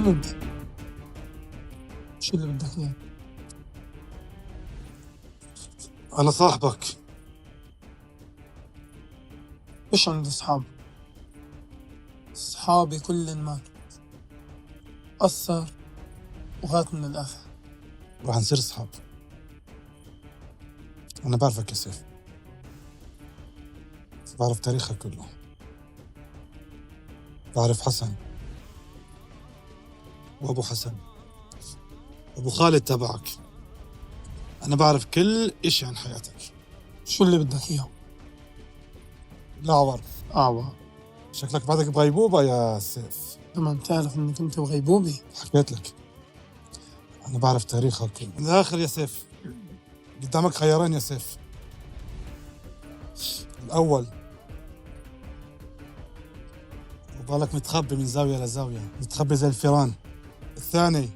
نبدأ. شو اللي بدك إياه؟ أنا صاحبك. مش عندي أصحاب، أصحابي كل ما قصر وغات من الآخر. راح نصير أصحاب. أنا بعرفك يا سيف، بعرف تاريخك كله، بعرف حسن وأبو حسن أبو خالد تبعك. أنا بعرف كل إشي عن حياتك. شو اللي بدك إياه؟ الأعور. أعور؟ شكلك بعدك بغيبوبة يا سيف. لما بتعرف إنك أنت بغيبوبة. حكيت لك أنا بعرف تاريخك كله. من الآخر يا سيف، قدامك خيارين يا سيف. الأول وبالك متخبي من زاوية لزاوية، متخبي زي الفيران. الثاني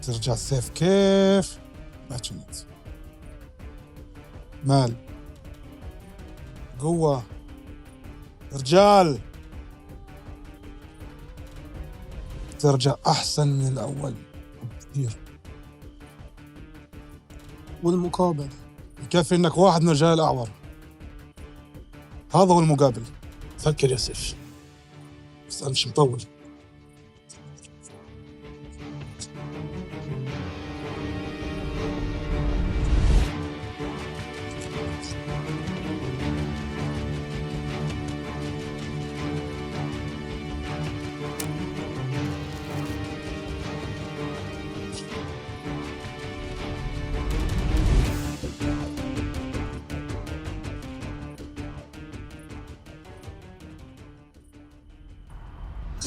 ترجع السيف كيف ما كنت. مال، قوة، رجال، ترجع أحسن من الأول كثير. والمقابل؟ يكفي إنك واحد من رجال الأعور، هذا هو المقابل. فكر يا سيف، بس أنا مش مطول.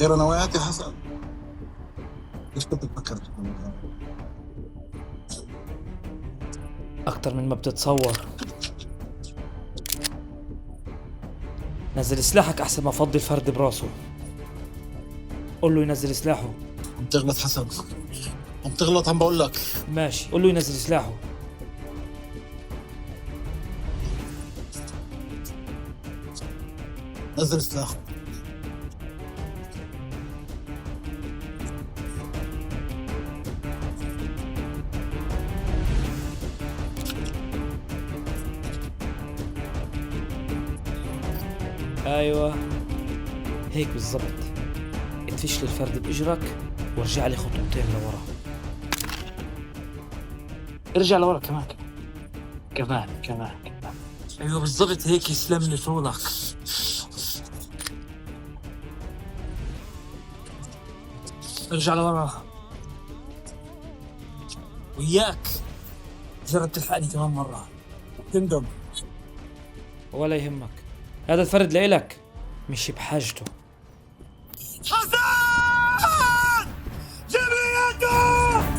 غير نواياك يا حسن، ليش كنت تفكر؟ أكتر من ما بتتصور. نزل سلاحك أحسن ما فضي الفرد براسه. قول له ينزل سلاحه. عم تغلط حسن، عم تغلط، عم بقول لك. ماشي، قول له ينزل سلاحه. نزل سلاحه. ايوه هيك بالضبط. اتفش لي الفرد باجرك وارجع لي خطوتين لورا. ارجع لورا كمان كمان. ايوه بالضبط هيك، يسلم لي طولك. ارجع لورا وياك. جرب تلحقني كمان مرة تندم. ولا يهمك، هذا الفرد لإلك مش بحاجته. حسن! جميعكم!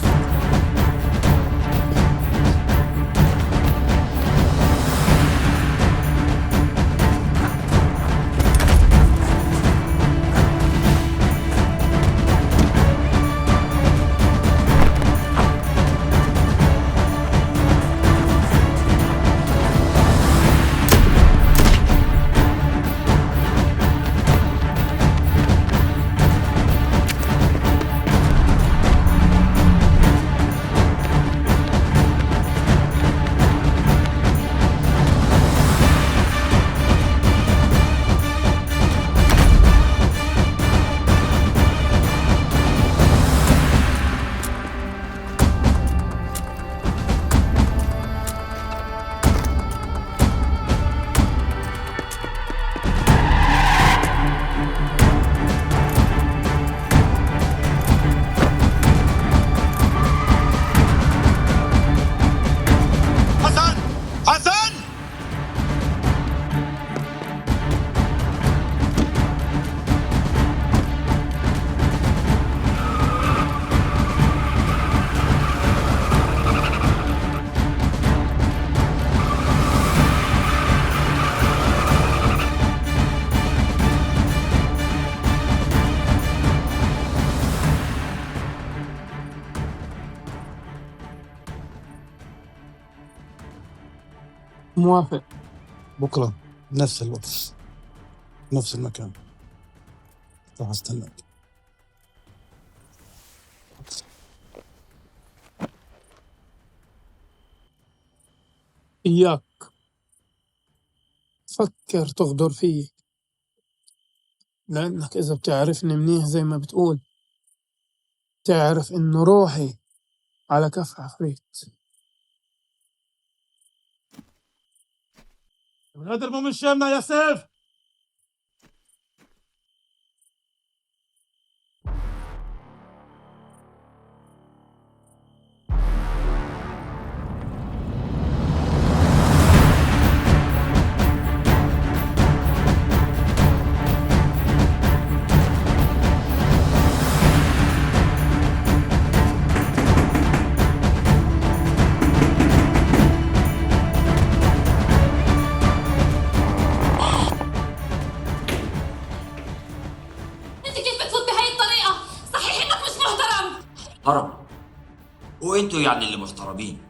موافق. بكرة نفس الوقت، نفس المكان، راح استناك. إياك فكر تغدر فيي، لأنك إذا بتعرفني منيح زي ما بتقول تعرف إنه روحي على كف عفريت. غدر مو من شامنا يا سيف. محترم؟ وانتوا يعني اللي محترمين؟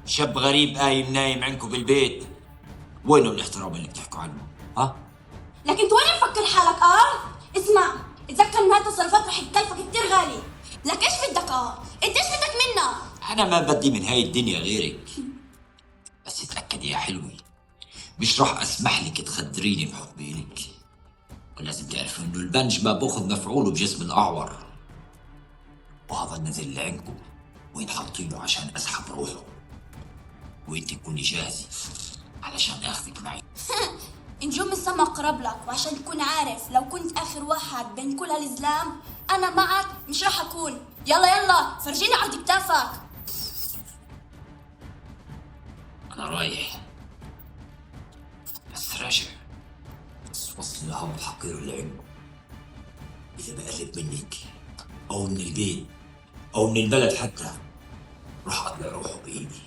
شاب غريب قايم نايم عندكم بالبيت، وينه الاحترام اللي بتحكوا عنه؟ ها؟ لكن انت وين مفكر حالك؟ اسمع، اتذكر ان هاي التصرفات رح تكلفك كتير غالي. لك ايش بدك؟ انت ايش بدك منا؟ انا ما بدي من هاي الدنيا غيرك، بس اتاكد يا حلوي مش راح اسمح لك تخدريني بحبي لك. ولازم تعرف انه البنج ما باخذ مفعوله بجسم الاعور، وهذا النزل اللي عندكم وين حاطينه عشان اسحب روحه، وانت تكوني جاهزه علشان اخذك معي. نجوم السما قرب لك، وعشان تكون عارف لو كنت اخر واحد بين كل هالزلام انا معك مش راح اكون. يلا يلا فرجيني عرض كتافك. انا رايح، بس راجع بس وصل لهذا الحقير اللي عنده. اذا بقلب منك او من البيت او من البلد حتى راح اطلع روحه بايدي.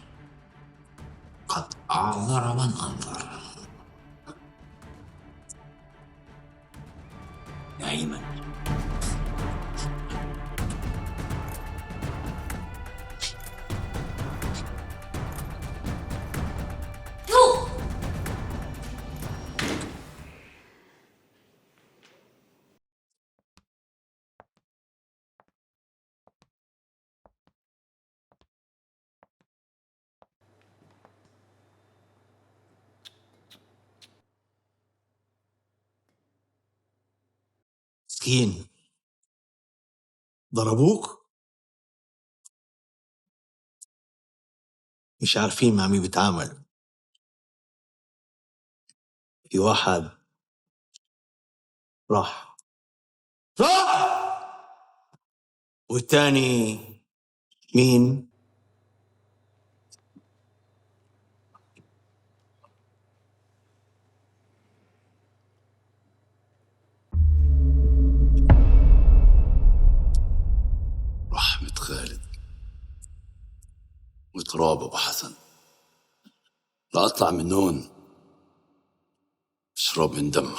قد اعذر من انظر. يا ايمن مسكين ضربوك؟ مش عارفين مع مين بيتعاملوا. في واحد راح والتاني مين؟ رحمة خالد وتراب ابو حسن. لا اطلع من هون اشرب من دمك.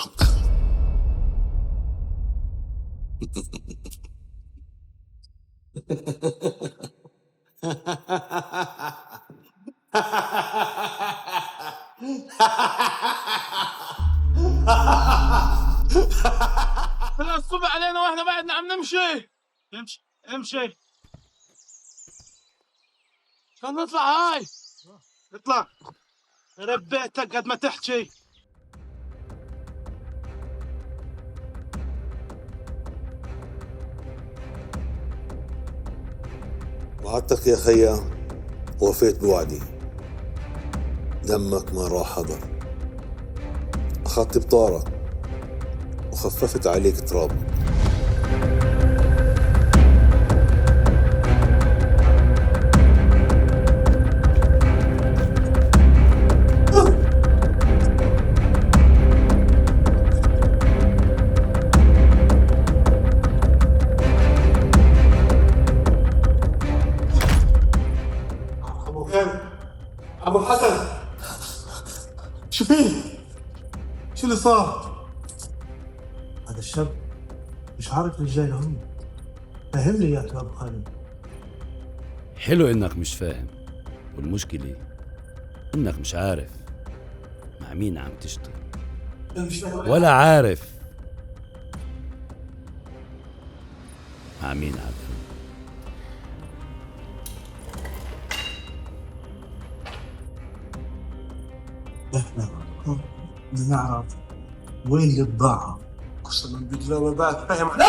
طلع الصبح علينا واحنا بعدنا عم نمشي. امشي كان نطلع. هاي اطلع ربيتك قد ما تحكي. وعدتك يا خيا ووفيت بوعدي. دمك ما راح هدر. أخذت بطارك وخففت عليك ترابك. ابو حسن شو فيه؟ شو اللي صار؟ هذا الشاب مش عارف ليش جاي لهون. فهمني يا ابو خالد. حلو انك مش فاهم، والمشكلة انك مش عارف مع مين عم تشتغل ولا عارف مع مين عم تشتغل. احنا بدنا نعرف وين البضاعة. قسما بالله وبعد فاهم. لا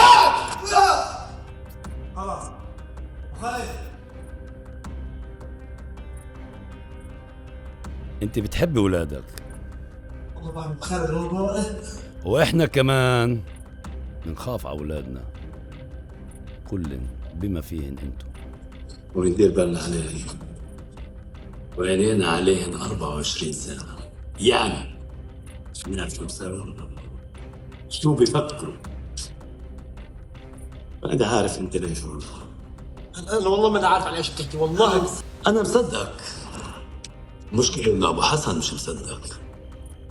خلاص خالد. انت بتحب ولادك والله بعمل خالد والله. واحنا كمان بنخاف على اولادنا، كل بما فيهن انتم. وندير بالنا عليهم وعينينا عليهن 24 ساعة. يعني شو بنعرف شو بيساووا، شو بيفكروا. أنا عارف أنت ليش والله. انا والله ما انا عارف على ايش بتحكي والله. أنا مصدقك. المشكلة إنه أبو حسن مش مصدقك.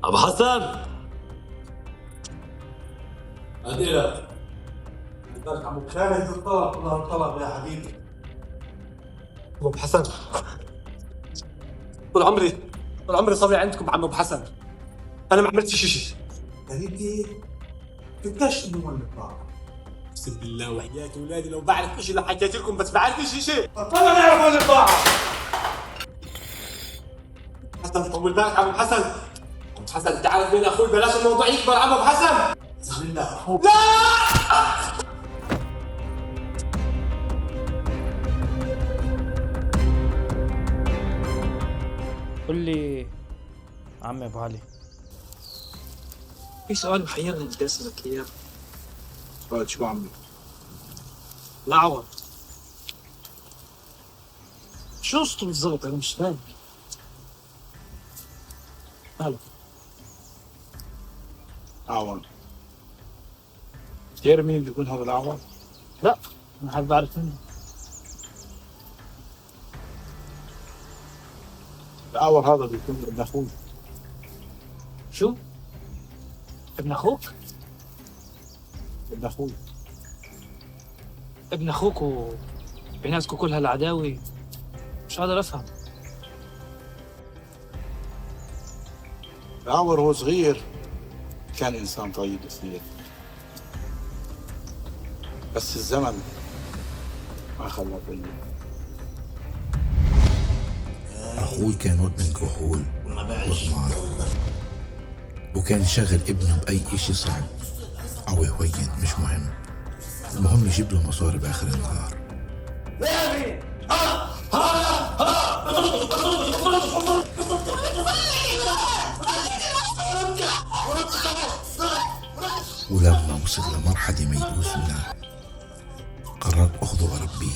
أبو حسن أديرك بدك عم خالد الطلب. الله الطلب يا حبيبي. ابو حسن طول عمري صبري عندكم عم ابو حسن. انا ما عملتش شيء. حبيبي قديش انه وين البضاعة؟ اقسم بالله وحياة اولادي لو بعرف شيء لحكيت لكم، بس بعرفش شيء. طلع نعرف وين البضاعة. حسن طول بالك عم ابو حسن. ابو حسن انت عارف مين اخوي، بلاش الموضوع يكبر عم ابو حسن. بسم الله اخوك. لا قل لي عم ابو علي، في سؤال محيرني بدي اسالك اياه. سؤال شو عمي؟ العوض شو قصته بالضبط؟ انا مش فاهم. ماله؟ أعور. تعرف مين بيكون هذا الأعور؟ لا انا حابب اعرف منه. الأعور هذا بيكون ابن أخوي. شو؟ ابن اخوك؟ ابن أخوي. ابن اخوك وبيناتكم كل هالعداوه؟ مش قادر افهم. الأعور وهو صغير كان إنسان طيب كثير، بس الزمن ما خلاه طيب. أخوي كان مدمن كحول وقمار، وكان يشغل ابنه بأي إشي صعب أو يهوين، مش مهم، المهم يجيب له مصاري بآخر النهار. ولما وصل لمرحلة ميؤوس منها قررت أخذه وأربيه،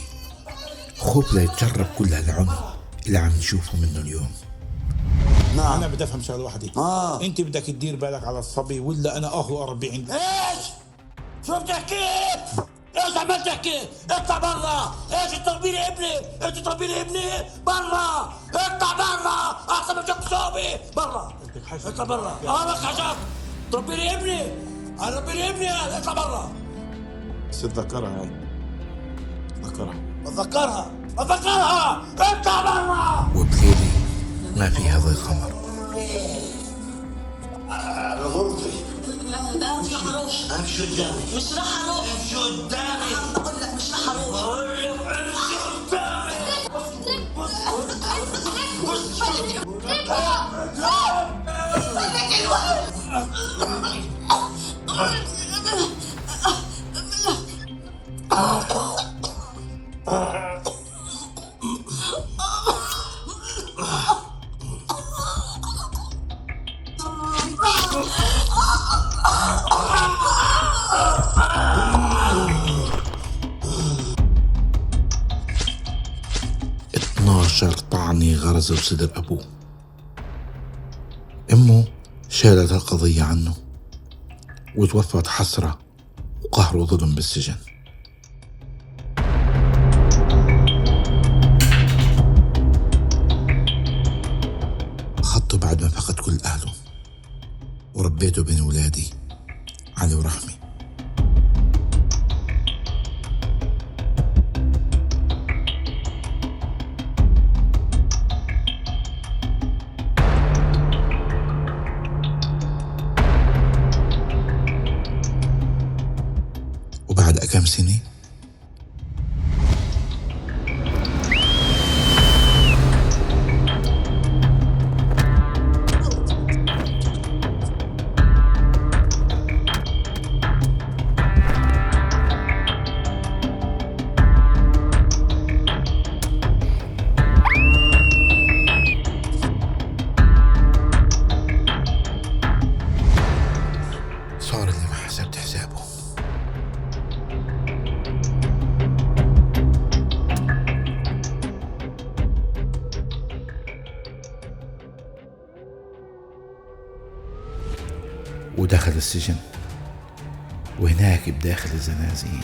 خوف لا يتجرب كل هالعنف اللي عم نشوفه منه اليوم. نعم. أنا بدي أفهم شغلة واحدة. أنت بدك تدير بالك على الصبي ولا أنا أخذه وأربيه عندي؟ ايش؟ شو بتحكي؟ ايش عمال تحكي؟ اطلع برا! ايش تربي لي ابني؟ انت تربي لي ابني؟ برا! اطلع برا! احسن ما تشوف صوبي! برا! اطلع برا! انا خشب! تربي لي ابني! انا ربي لي ابني! اطلع برا! بس اتذكرها هاي، اتذكرها. اتذكرها! اطلع برا! وبليلة ما فيها ضي قمر، مش رح اروح. امشي قدامي. مش رح اروح. امشي قدامي. بقول لك مش رح اروح. امشي طعني غرزه بصدر أبوه. أمه شالت القضية عنه وتوفت حسرة وقهر وظلم بالسجن. أخذته بعد ما فقد كل أهله وربيته بين أولادي علي ورحمي. وبعد كم سنة ودخل السجن، وهناك بداخل الزنازين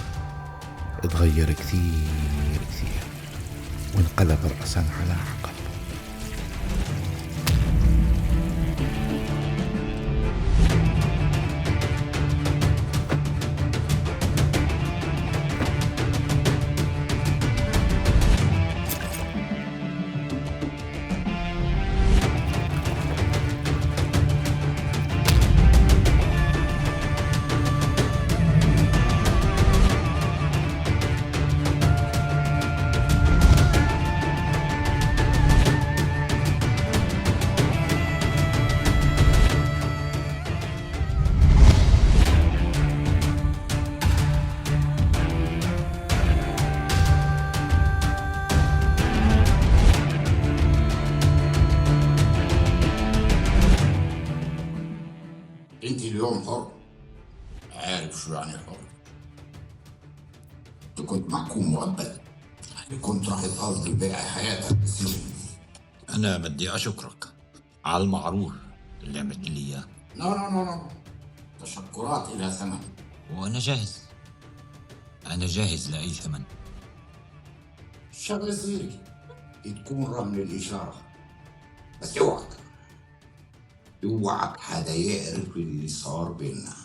اتغير كثير كثير، وانقلب رأسا على عقب. انت اليوم حر. عارف شو يعني حر؟ انت كنت محكوم مؤبد، يعني كنت راح تقضي باقي حياتك بالسجن. انا بدي اشكرك على المعروف اللي عملت لي اياه. لا تشكرات إلى ثمن. وانا جاهز، انا جاهز لاي ثمن. الشغلة سيري تكون رهن الإشارة، بس اوعك حدا يعرف اللي صار بينا.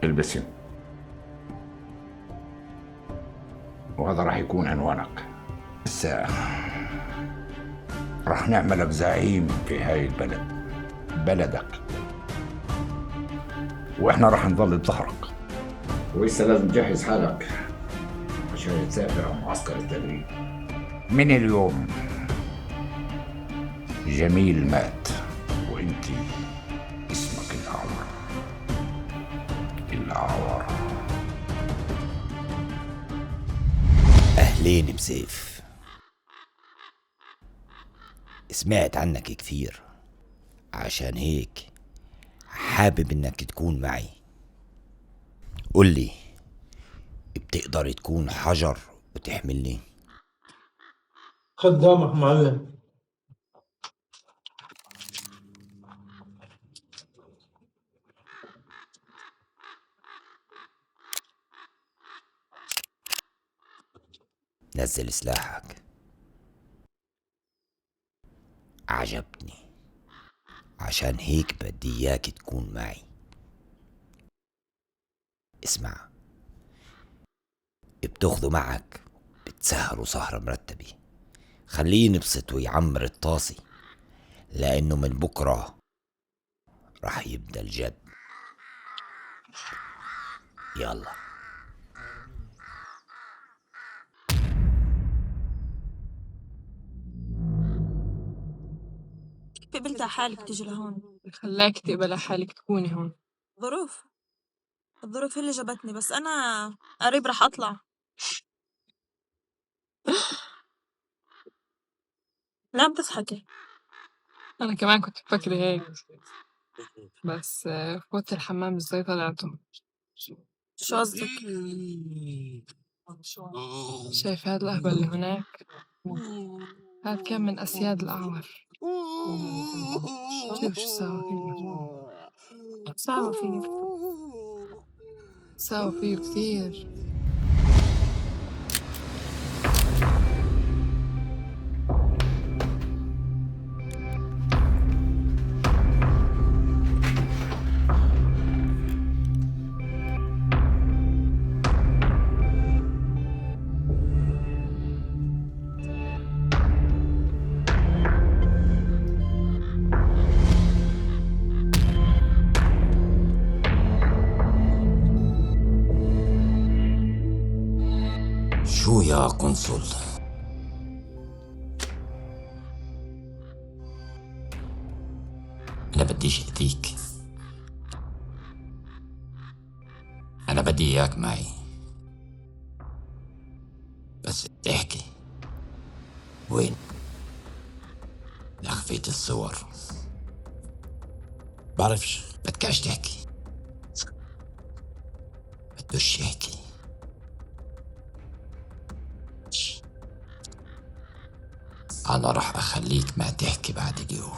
البسم، وهذا راح يكون عنوانك. هسه راح نعملك زعيم في هاي البلد، بلدك، واحنا راح نضل بظهرك. وهسه لازم تجهز حالك عشان تسافر على معسكر التدريب. من اليوم جميل مات، وانت اسمك الأعور. أهلين بسيف، سمعت عنك كثير، عشان هيك حابب انك تكون معي. قولي، بتقدر تكون حجر وتحملني؟ خدامك معلم. نزل سلاحك، عجبتني، عشان هيك بدي اياك تكون معي. اسمع، بتاخذه معك، بتسهروا سهرة مرتبة. خليه نبسط ويعمر الطاسي، لأنه من بكرة راح يبدأ الجد. يلا. كيف قبلت على حالك تيجي لهون؟ خلاك تقبل حالك تكوني هون. الظروف هي اللي جابتني، بس أنا قريب رح أطلع. لا بتضحكي. أنا كمان كنت بفكر هيك، بس فوت الحمام ازاي طلعته. شو قصدك؟ شايف هاد الأهبل اللي هناك؟ هاد كان من أسياد الأعور. شوف شو ساوى فيه. ساوى فيه كثير. شو يا قنصل؟ بديش أذيك. أنا بدي إياك معي، بس احكي وين لخفيت الصور؟ بعرفش. بدكاش تحكي، بدوش يحكي. أنا راح أخليك ما تحكي بعد اليوم.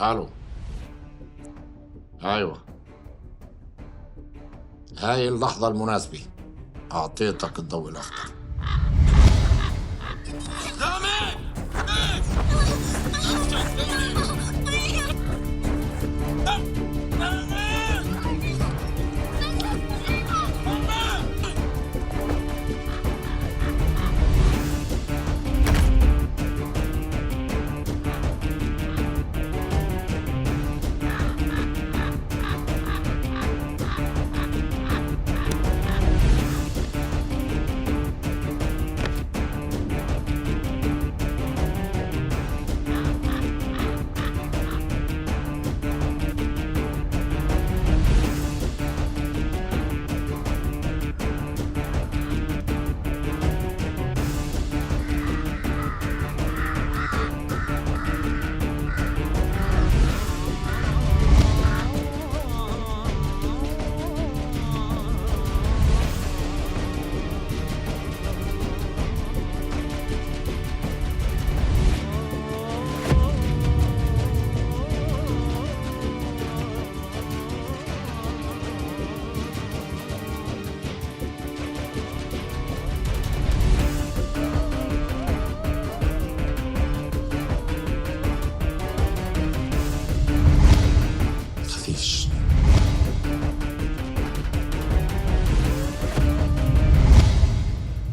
الو. ايوه، هاي اللحظة المناسبة، اعطيتك الضوء الاخضر.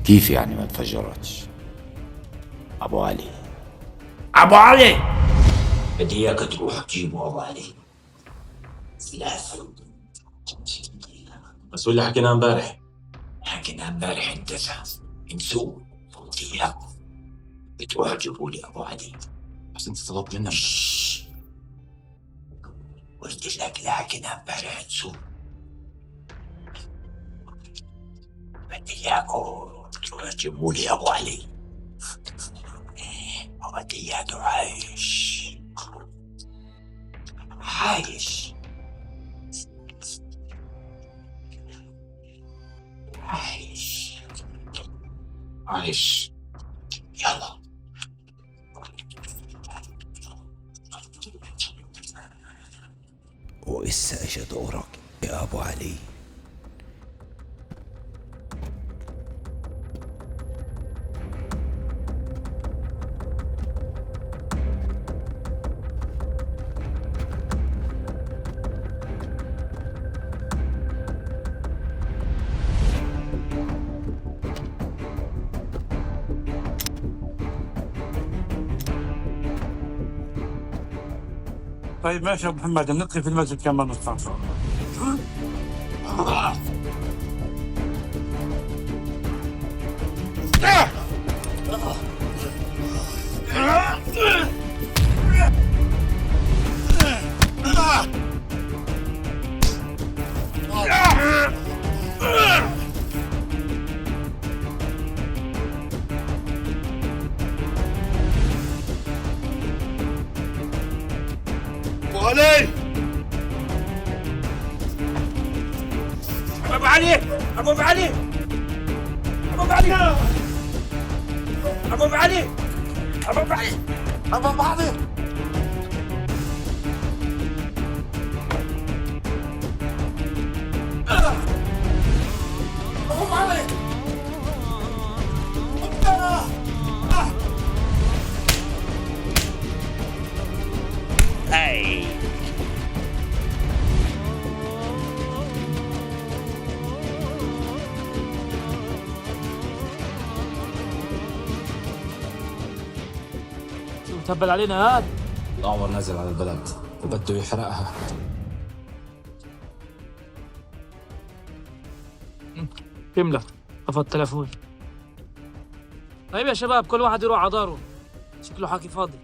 كيف يعني ما انفجرتش؟ ابو علي، أبو علي، بدي إياك تروح تجيبه أبو علي. سلاح سود. بس واللي حكيناه امبارح. حكينا امبارح انتسى، انسوه. بدي إياك بتروح تجيبوا لي أبو علي. بس انت طلبت منك. قلت لك اللي حكينا امبارح انسوه. بدي إياكم تروحوا تجيبوا لي أبو علي، وبدي إياكم عايش عايش عايش عايش. يلا. وإسا اجى دورك يا ابو علي. طيب ماشي يا ابو محمد، ندخل في المسجد كمان نص ساعة. علي ابو علي ابو علي ابو علي ابو علي ابو علي ابو علي هاي شو متبل علينا هاد؟ الأعور نازل على البلد وبده يحرقها. كملة طفى التلفون. طيب يا شباب كل واحد يروح على داره، شكله حاكي فاضي.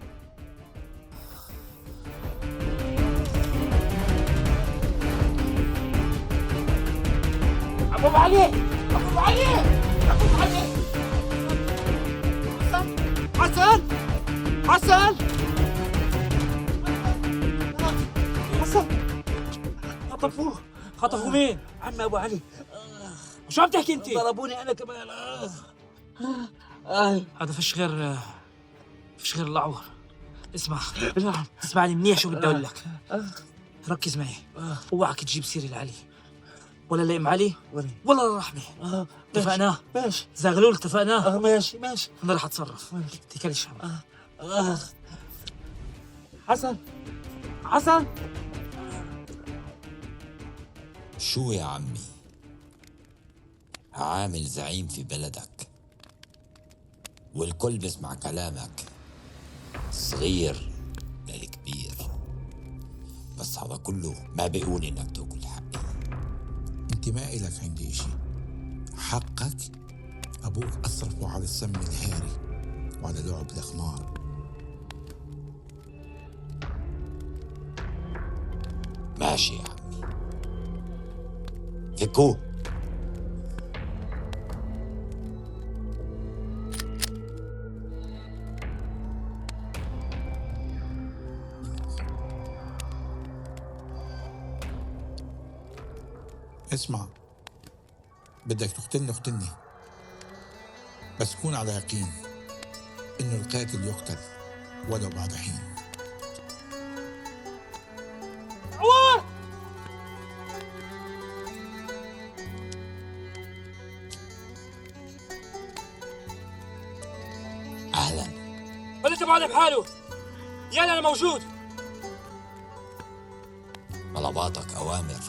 ابو علي ابو علي ابو علي حسن حسن حسن خطفوا مين؟ عم ابو علي وشو عم تحكي انت؟ ضربوني انا كمان. هذا فيش غير الاعور. اسمعني منيح شو بدي اقول لك. ركز معي، اوعك تجيب سيرة لعلي ولا لئيم علي ولا الرحمة. اتفقنا؟ ماشي. زغلول اتفقنا؟ ماشي. انا رح اتصرف. تكلش حسن شو يا عمي؟ عامل زعيم في بلدك والكل بيسمع كلامك، صغير للكبير، بس هذا كله ما بيقول انك تاكل حقي. انت ما إلك عندي اشي، حقك ابوك اصرفه على السم الهاري وعلى لعب الخمار. ماشي يا عمي، فكوه. اسمع، بدك تقتلني اقتلني، بس كون على يقين انه القاتل يقتل ولو بعد حين. اهلا. ولا تبعد بحاله، يلا انا موجود. طلباتك اوامر.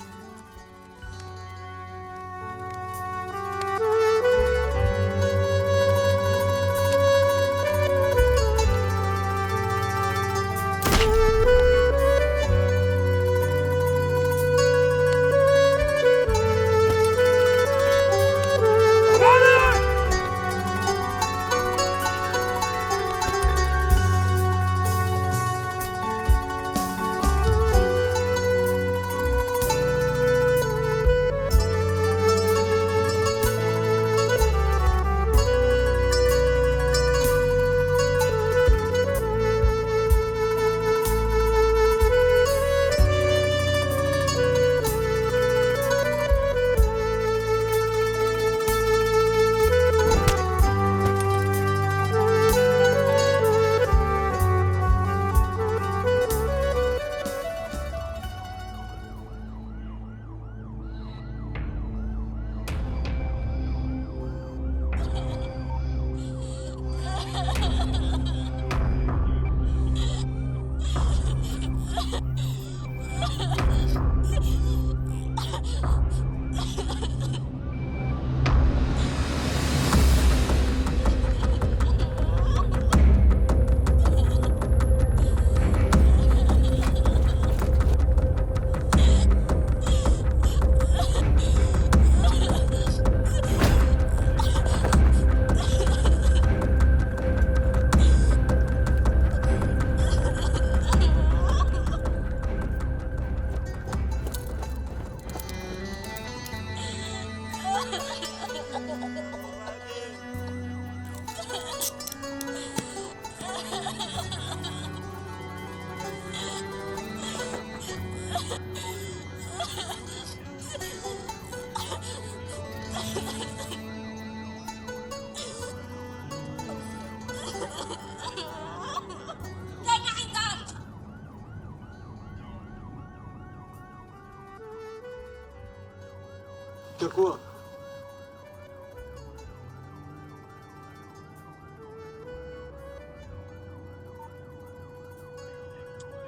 شكوى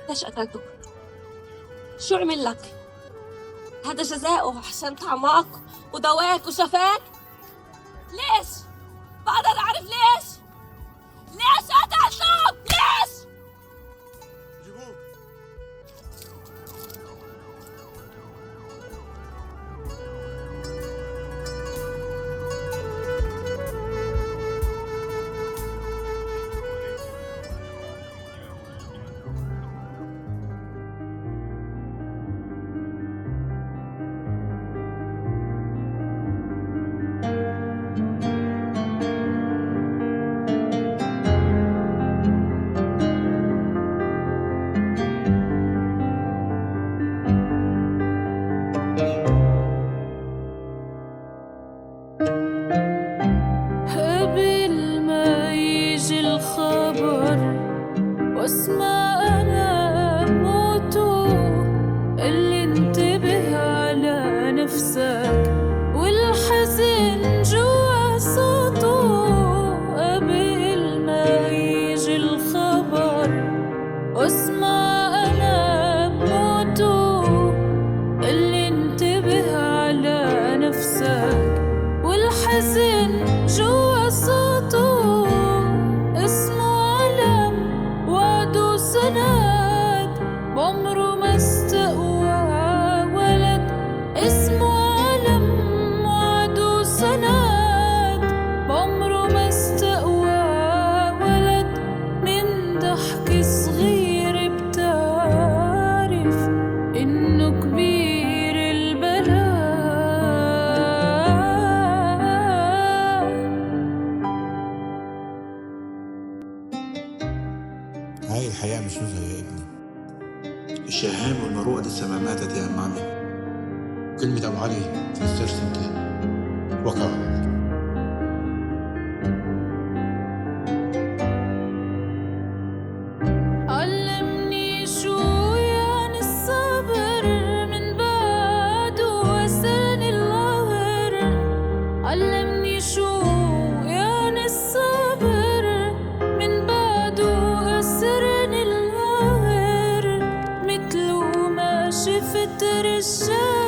ليش قتلته؟ شو عمل لك؟ هذا جزاؤه عشان طعمك ودواك وشفاك؟ ليش؟ بقدر أعرف ليش؟ ليش قتلته؟ ليش؟ جيبوه. واسمع أنا موته اللي انتبه على نفسك والحزن جوا صوته قبل ما يجي الخبر واسمع أنا موته اللي انتبه على نفسك والحزن جوا صوته اسمه علم وعده سند بعمره ما استقوى ولد اسمه علم وعده سند بعمره ما استقوى ولد من ضحك صغير بتعرف إنه كبير البلاء. هاي الحياة مش نزهة يا ابني. الشهام والمروءة لسه ما ماتت يا عمي. كلمة أبو علي في السرسنتي وكا علمني شو يعني الصبر من بعده وسن الغهر علمني شو يعني الصبر من بعده وسن الغهر مثله ما شفت رجال.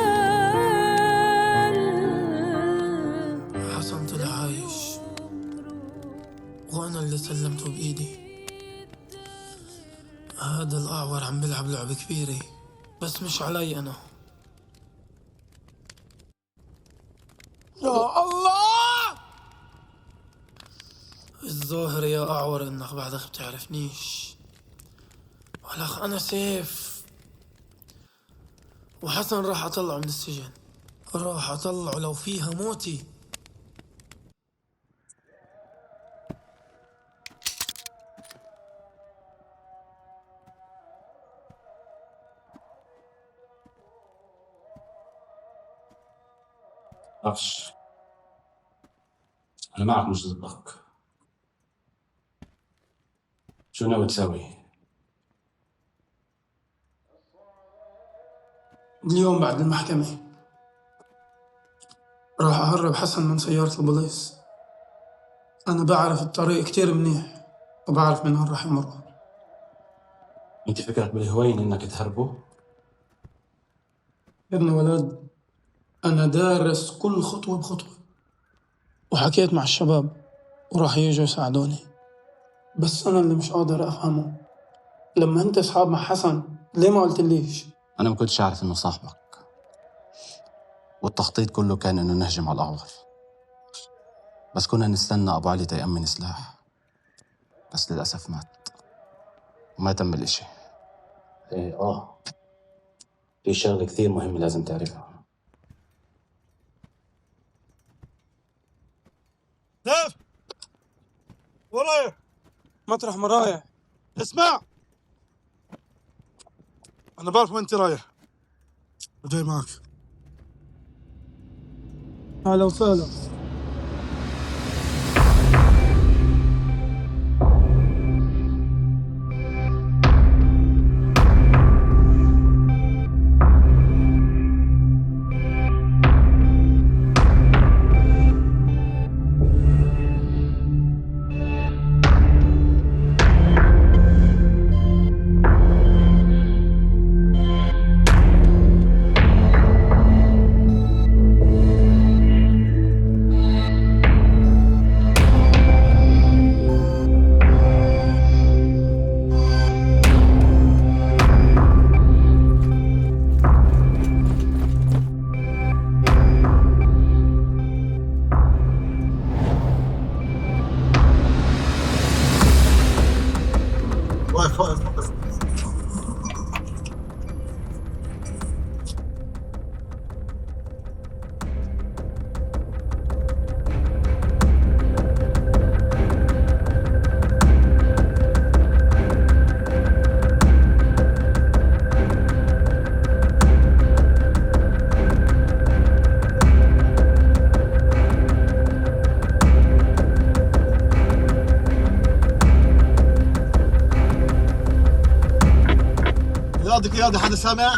حسن طلع عايش وأنا اللي سلمته بإيدي. هذا الأعور عم بلعب لعبة كبيرة بس مش علي أنا. يا الله، الظاهر يا أعور إنك بعدك بتعرفنيش. ولك أنا سيف وحسن راح أطلعه من السجن، راح أطلعه لو فيها موتي. أخش أنا معك مش ضدك. شو ناوي تسوي؟ اليوم بعد المحكمة راح أهرب حسن من سيارة البوليس. أنا بعرف الطريق كتير منيح وبعرف من وين راح يمر. أنت فكرك بالهوين إنك تهربه؟ يا ابن ولد، أنا دارس كل خطوة بخطوة وحكيت مع الشباب وراح يجوا يساعدوني. بس أنا اللي مش قادر أفهمه، لما أنت أصحاب مع حسن ليه ما قلت ليش؟ أنا ما كنتش أعرف إنه صاحبك، والتخطيط كله كان إنه نهجم على الأعور، بس كنا نستنى أبو علي تيأمن سلاح، بس للأسف مات وما تم الإشي. إيه في شغلة كثير مهمة لازم تعرفها. سيف ورايح مطرح ما رايح. اسمع، أنا بعرف وين أنت رايح وجاي معك. أهلا وسهلا. قياضي قياضي، حدا سامع؟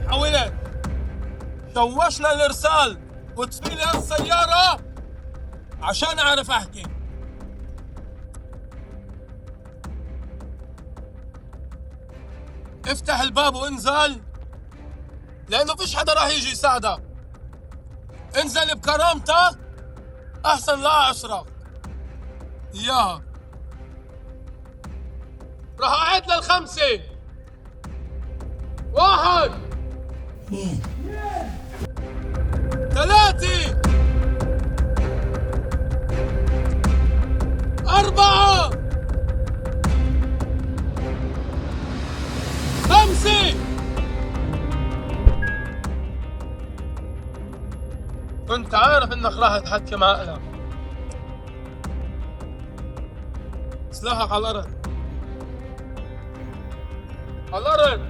حولت شوشنا الارسال وتسيلي هالسيارة عشان اعرف احكي. افتح الباب وانزل، لانه فيش حدا راح يجي يساعدك. انزل بكرامتك احسن لا اشرف. يا راح اعد لل5. 1 3 4 5. كنت عارف انك راح تحكم عقلك. سلاحك على الارض، على الارض.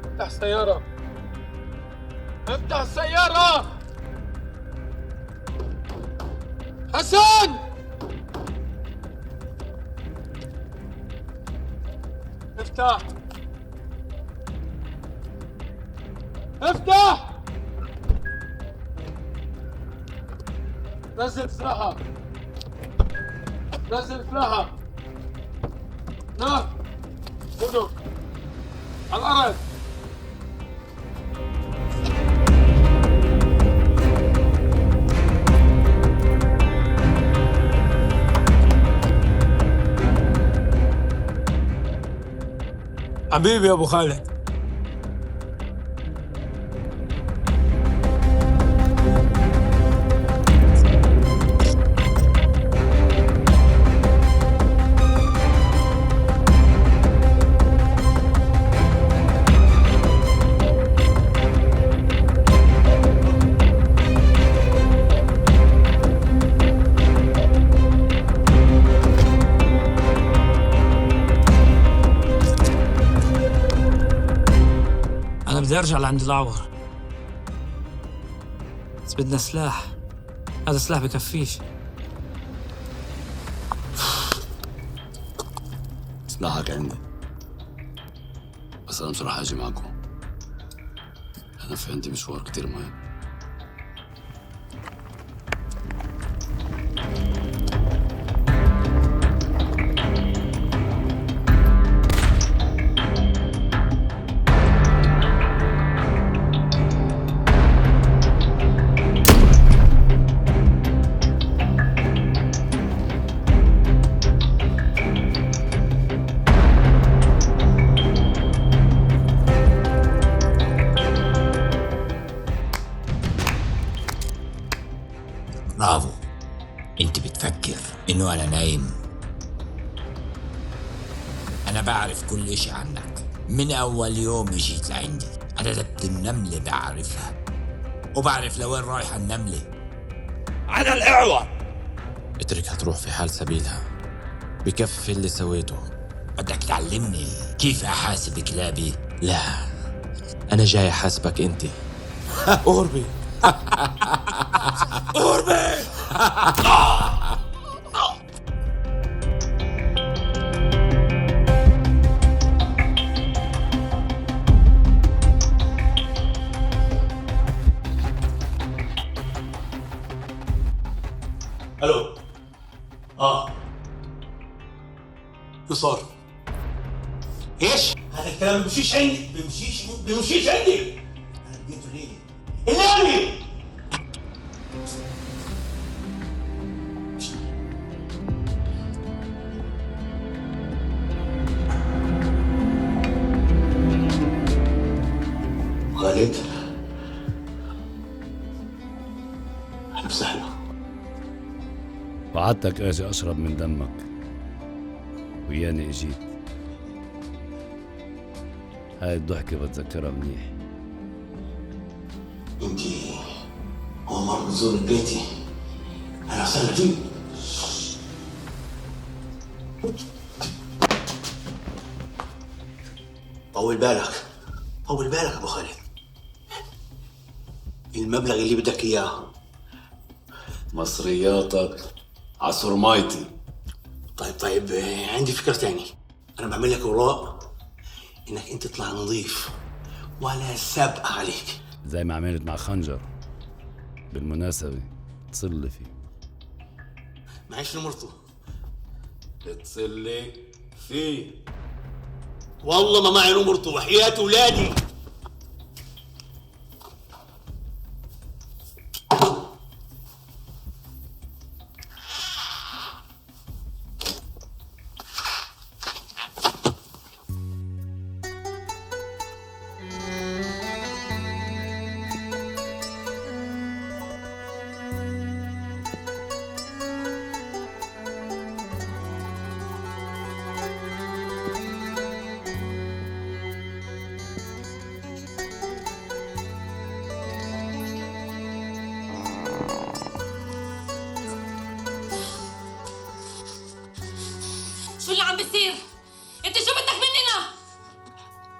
افتح السيارة، افتح السيارة. حسن افتح، افتح. نزل سلاحك، نزل سلاحك. نعم خذوا على الأرض. حبيبي يا ابو خالد. أنا بدي أرجع لعند الأعور، بس بدنا سلاح. هذا سلاح بكفيش. سلاحك عندي، بس أنا مش راح أجي معكم. أنا في عندي مشوار كتير مهم. برافو، انت بتفكر انه انا نايم. انا بعرف كل اشي عنك من اول يوم جيت لعندي. انا دبت النملة بعرفها، وبعرف لوين رايحة النملة. على الاعور. اتركها تروح في حال سبيلها، بكفي اللي سويته. بدك تعلمني كيف احاسب كلابي؟ لا، أنا جاي أحاسبك أنت. قربي قربي. الو. شو صار؟ ايش؟ هذا الكلام بيمشيش عندي، بيمشيش عندي. انا لقيته ليلي الليلي. خالد اهلا وسهلا. وعدتك اجي اشرب من دمك، وياني اجيت. هاي الضحكة بتذكرها منيح. هو مرة بتزور بيتي أنا أصلي فيه. طول بالك طول بالك أبو خالد. المبلغ اللي بدك إياه مصرياتك عصر مايتي. طيب عندي فكرة تاني. أنا بعمل لك أوراق إنك أنت تطلع نظيف ولا سابقة عليك. زي ما عملت مع خنجر. بالمناسبة اتصل لي فيه. معيش نمرته. اتصل لي فيه. والله ما معي نمرته وحياة ولادي. شو اللي عم بيصير؟ انت شو بدك مننا؟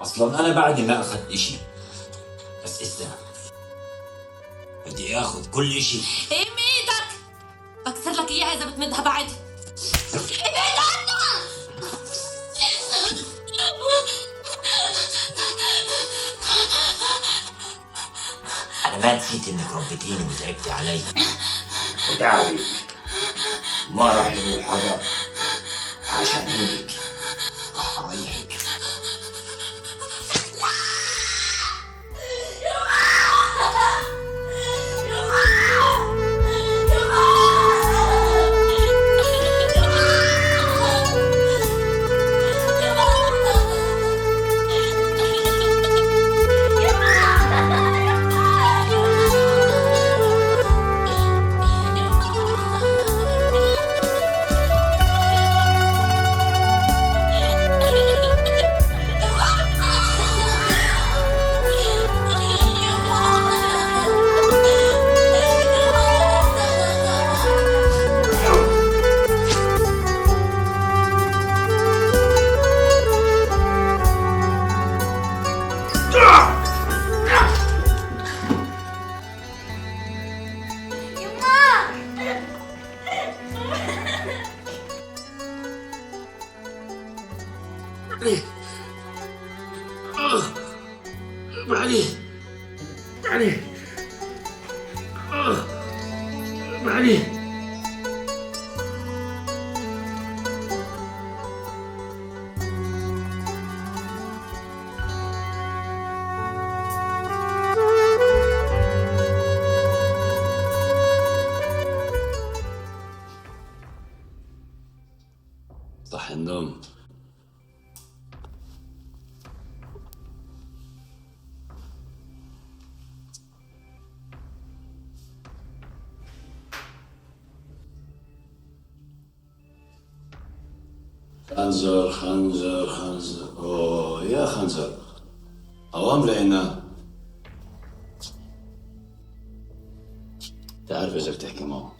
اصلا انا بعدي ما اخذت اشي، بس اسا بدي اخذ كل اشي. ايه بايدك؟ بكسر لك اياها اذا بتمدها بعد. ابعد عنها! انا ما نسيت انك ربيتيني وتعبتي علي، وتعبي ما راح يروح حدا عشان هيك رايحك. صح النوم. خنجر اوه يا خنجر اوام لقينا. تعرف ايش بدك تحكي معه؟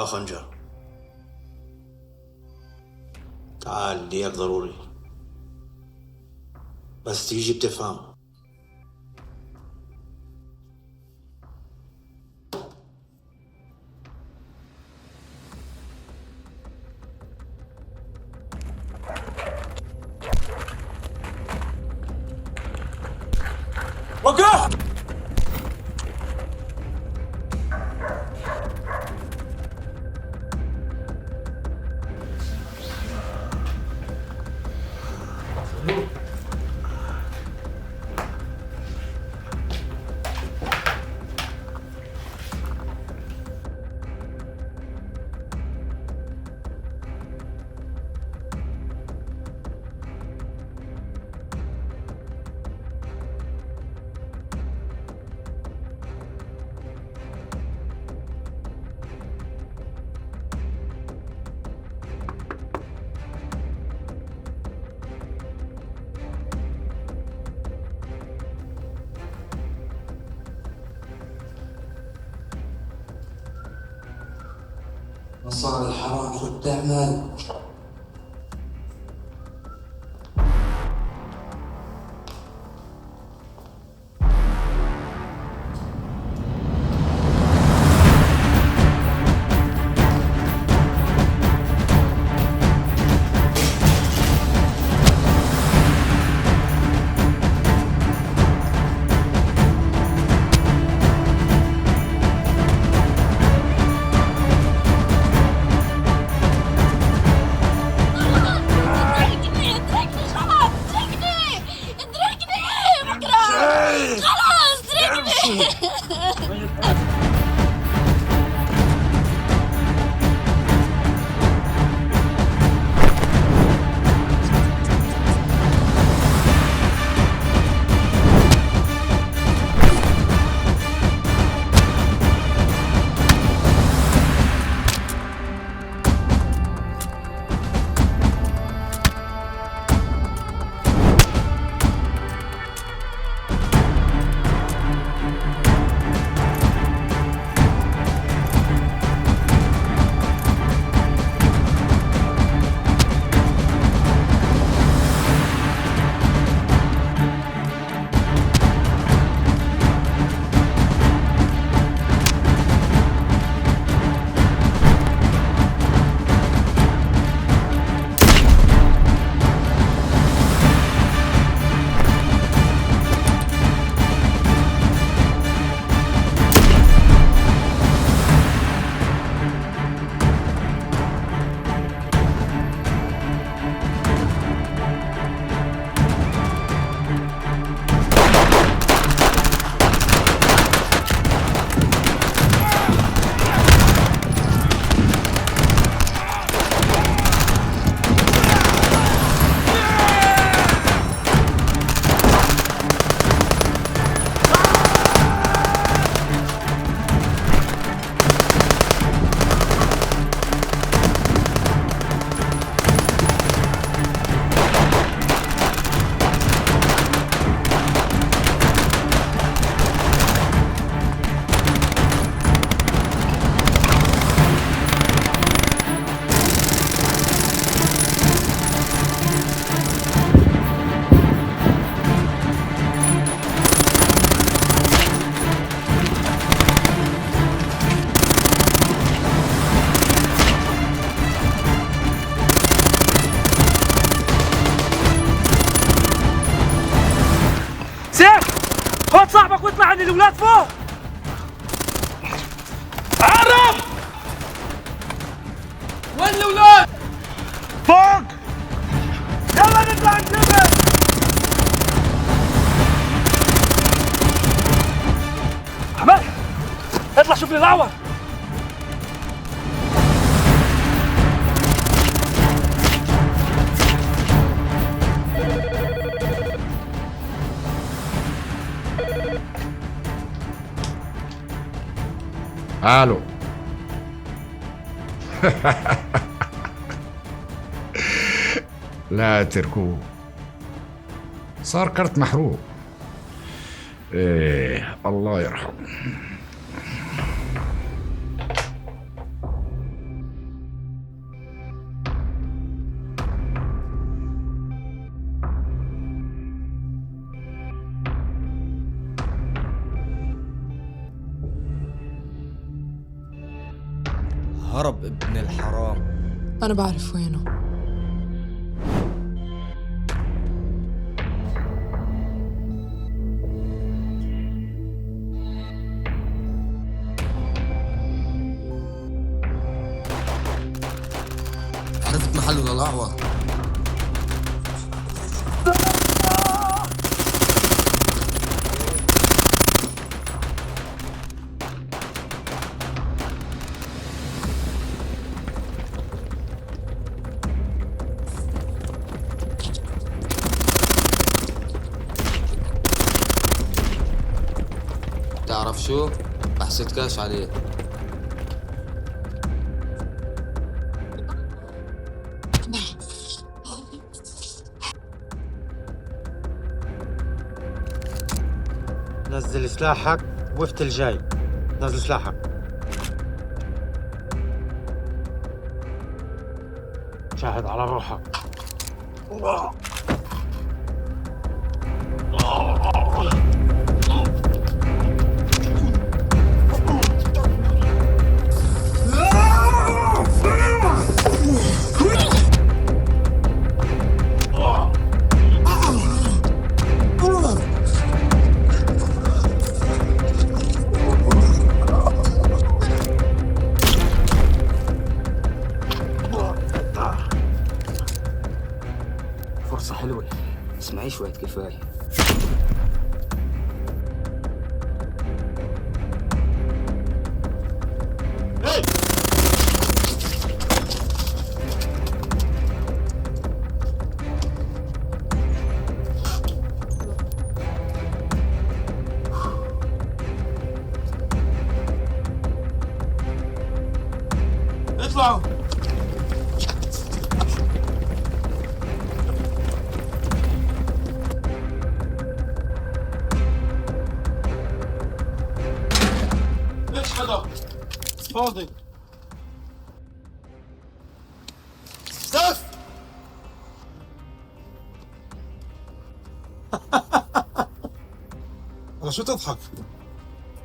خنجر تعال بدي اياك ضروري، بس تيجي بتفهم. وقف! صار الحرام شو بتعمل؟ خد صاحبك واطلع عن الولاد فوق. عرب وين الولاد؟ فوق. يلا نطلع الجبل. حماد اطلع شوف لي الاعور. الو. لا تركوه، صار كرت محروق. ايه الله يرحمه. هرب ابن الحرام. أنا بعرف وينه. عرفت محله للأعور. تعرف شو؟ بحسد كاش عليه. نزل سلاحك وقفت الجاي. نزل سلاحك. شاهد على روحك. فرصة حلوة، اسمعي شوية كفاية. اطلعوا. ليش حدا؟ فاضي. سيف على شو تضحك؟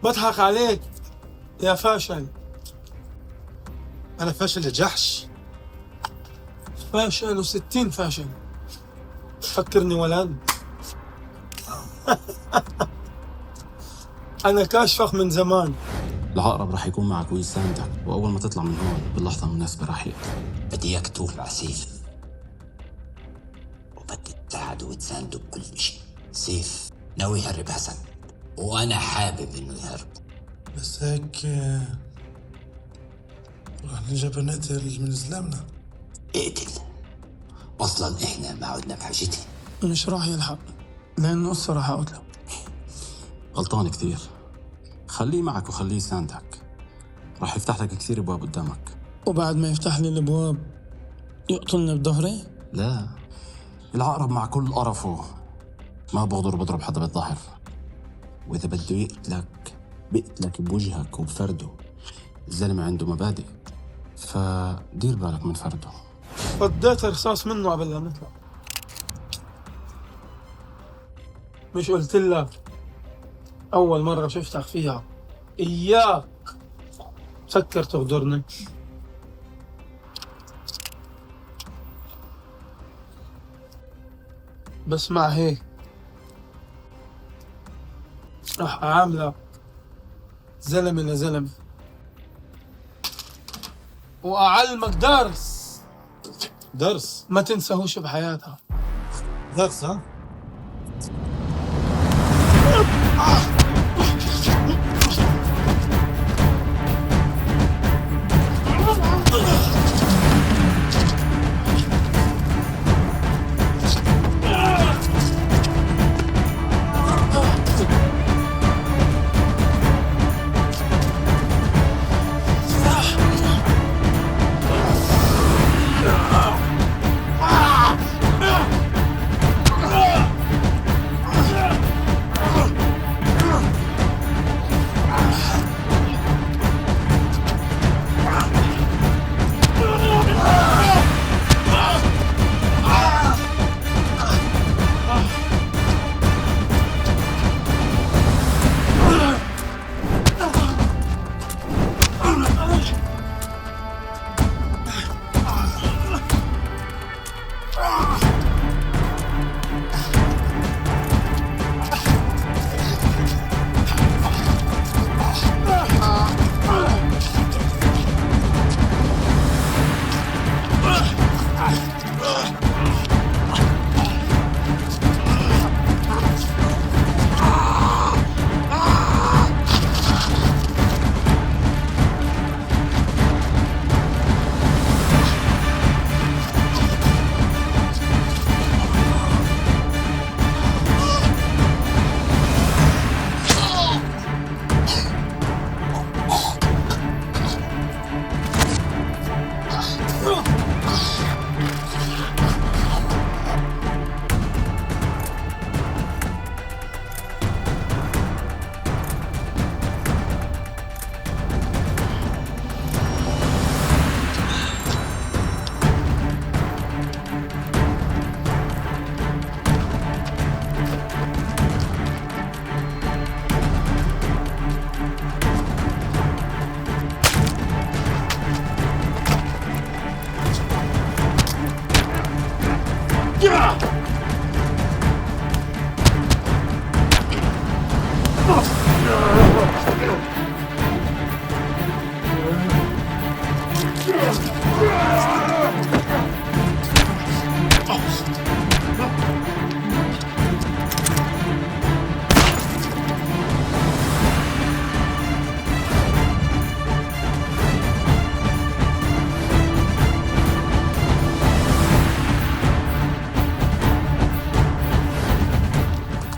بضحك عليك يا فاشل. انا فاشل يا جحش. فاشل و60 فاشل. تفكرني ولد؟ أنا كاشفك من زمان. العقرب رح يكون معك ويساندك، واول ما تطلع من هون باللحظه المناسبه رح يقتل. بدي اياك تروح مع سيف، وبدي تساعده وتسانده بكل شيء. سيف ناوي يهرب حسن، وانا حابب انه يهرب. بس هيك رح نجيب نقتل من زلامنا. اقتل، اصلا احنا ما عدنا بحاجتي. مش راح يلحق، لأنه قصة راح أقتله. غلطان كثير، خليه معك وخليه يساندك، رح يفتح لك كثير ابواب قدامك. وبعد ما يفتح لي الابواب يقتلني بظهري؟ لا، العقرب مع كل قرفه ما بغدر بضرب حدا بالظهر، واذا بده يقتلك بيقتلك بوجهك وبفرده. الزلمه عنده مبادئ، فدير بالك من فرده. فضيت رصاص منه قبل لا نطلع. مش قلت لك أول مرة شفتك فيها إياك تفكر تغدرني؟ بس مع هيك راح أعاملك زلمة لزلمة، وأعلمك درس. درس؟ ما تنساهوش بحياتك. درس ها؟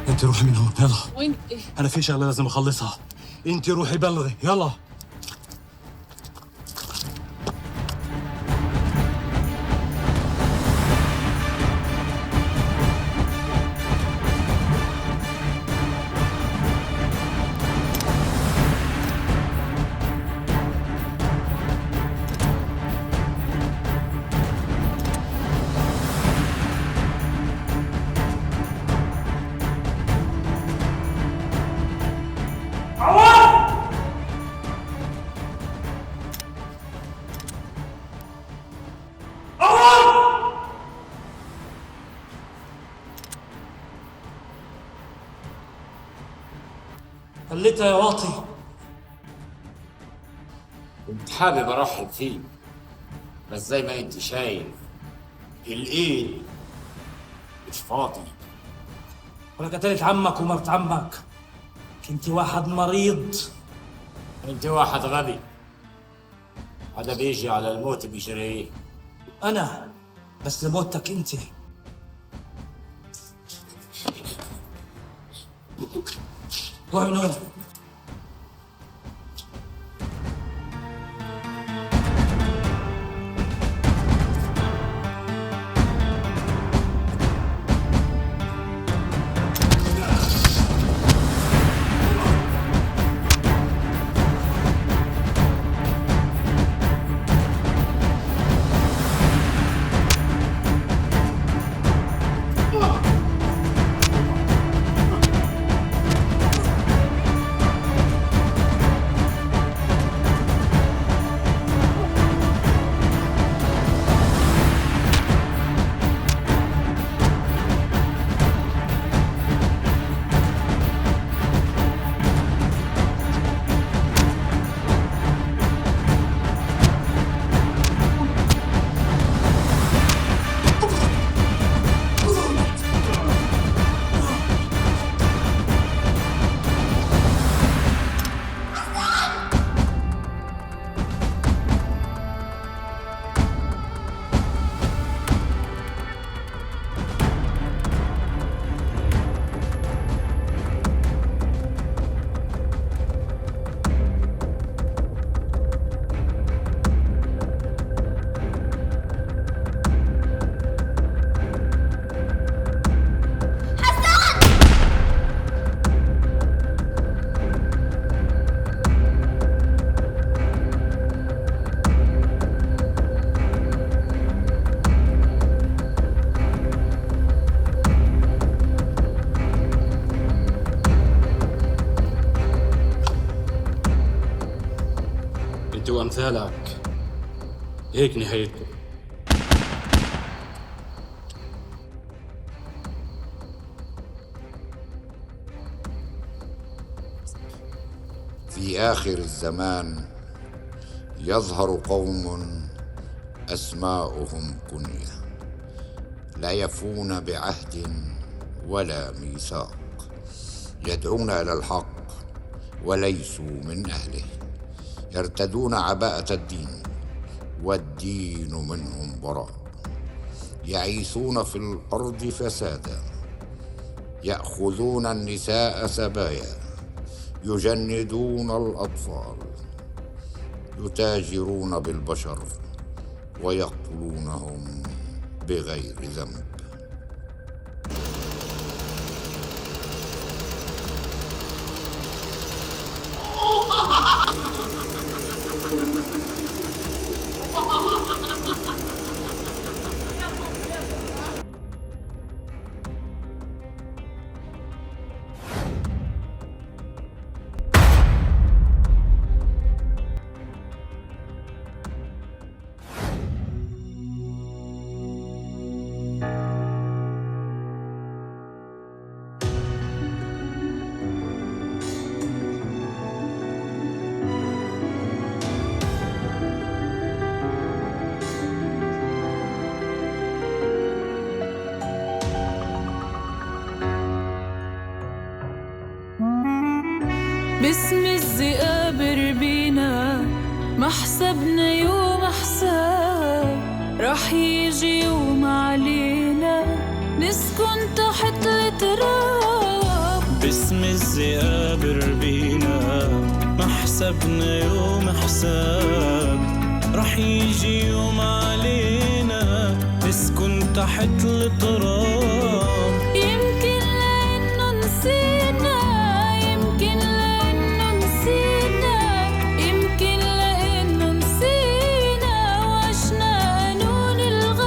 انت روحي من هون يلا. وين ايه؟ انا في شغله لازم اخلصها. انت روحي بلغي يلا. خليتها يا واطي. كنت حابب ارحب فيك، بس زي ما انت شايف الايد مش فاضي. ولا قتلت عمك ومرت عمك. كنت واحد مريض. انت واحد غبي. هذا بيجي على الموت بيشريه. انا بس لموتك انت. روح من هون. انت وامثالك هيك نهايتكم. في آخر الزمان يظهر قوم أسماؤهم كنية لا يفون بعهد ولا ميثاق، يدعون إلى الحق وليسوا من أهله، يرتدون عباءة الدين والدين منهم براء، يعيثون في الأرض فسادا، يأخذون النساء سبايا، يجندون الأطفال، يتاجرون بالبشر ويقتلونهم بغير ذنب. باسم الذئاب ربينا ما حسبنا يوم حساب رح يجي يوم علينا نسكن تحت التراب باسم الذئاب ربينا ما حسبنا يوم حساب رح يجي يوم علينا نسكن تحت التراب يمكن لأنه نسينا يمكن لأنه نسينا يمكن لأنه نسينا وعشنا قانون الغاب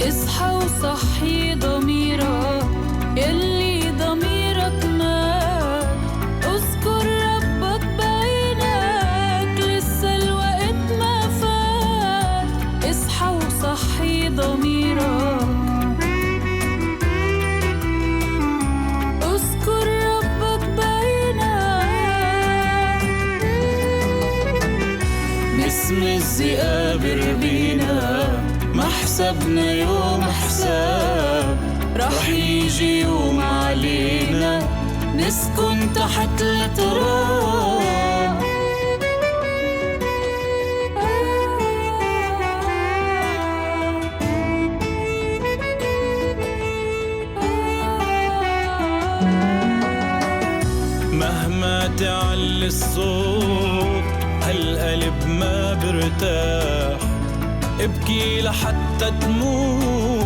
اصحى وصحي ضميرك يلي ضميرك مات اذكر ربك بعينك لسه الوقت ما فات اصحى وصحي ضميرك اذكر ربك بعينك باسم الذئاب ربينا ما حسبنا يوم حساب رح يجي يوم علينا نسكن تحت التراب مهما تعلي الصوت هالقلب ما برتاح ابكي لحتى تموت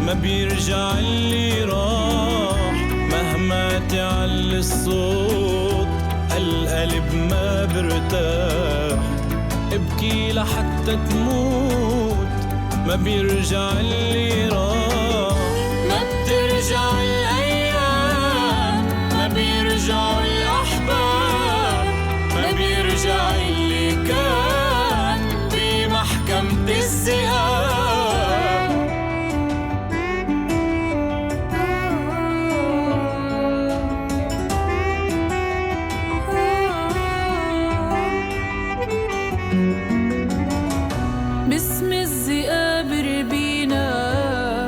ما بيرجع اللي راح مهما تعلي الصوت هالقلب ما برتاح ابكي لحتى تموت ما بيرجع اللي راح ما بترجع الأيام ما بيرجعوا الأحباب ما بيرجع اللي كان بمحكمة الذئاب باسم الذئاب ربينا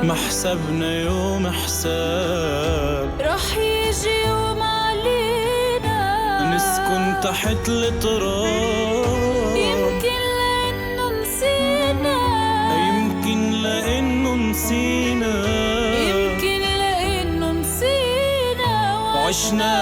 ما حسبنا يوم حساب رح يجي يوم علينا نسكن تحت التراب يمكن لأنه نسينا يمكن لأنه نسينا يمكن لأنه نسينا وعشنا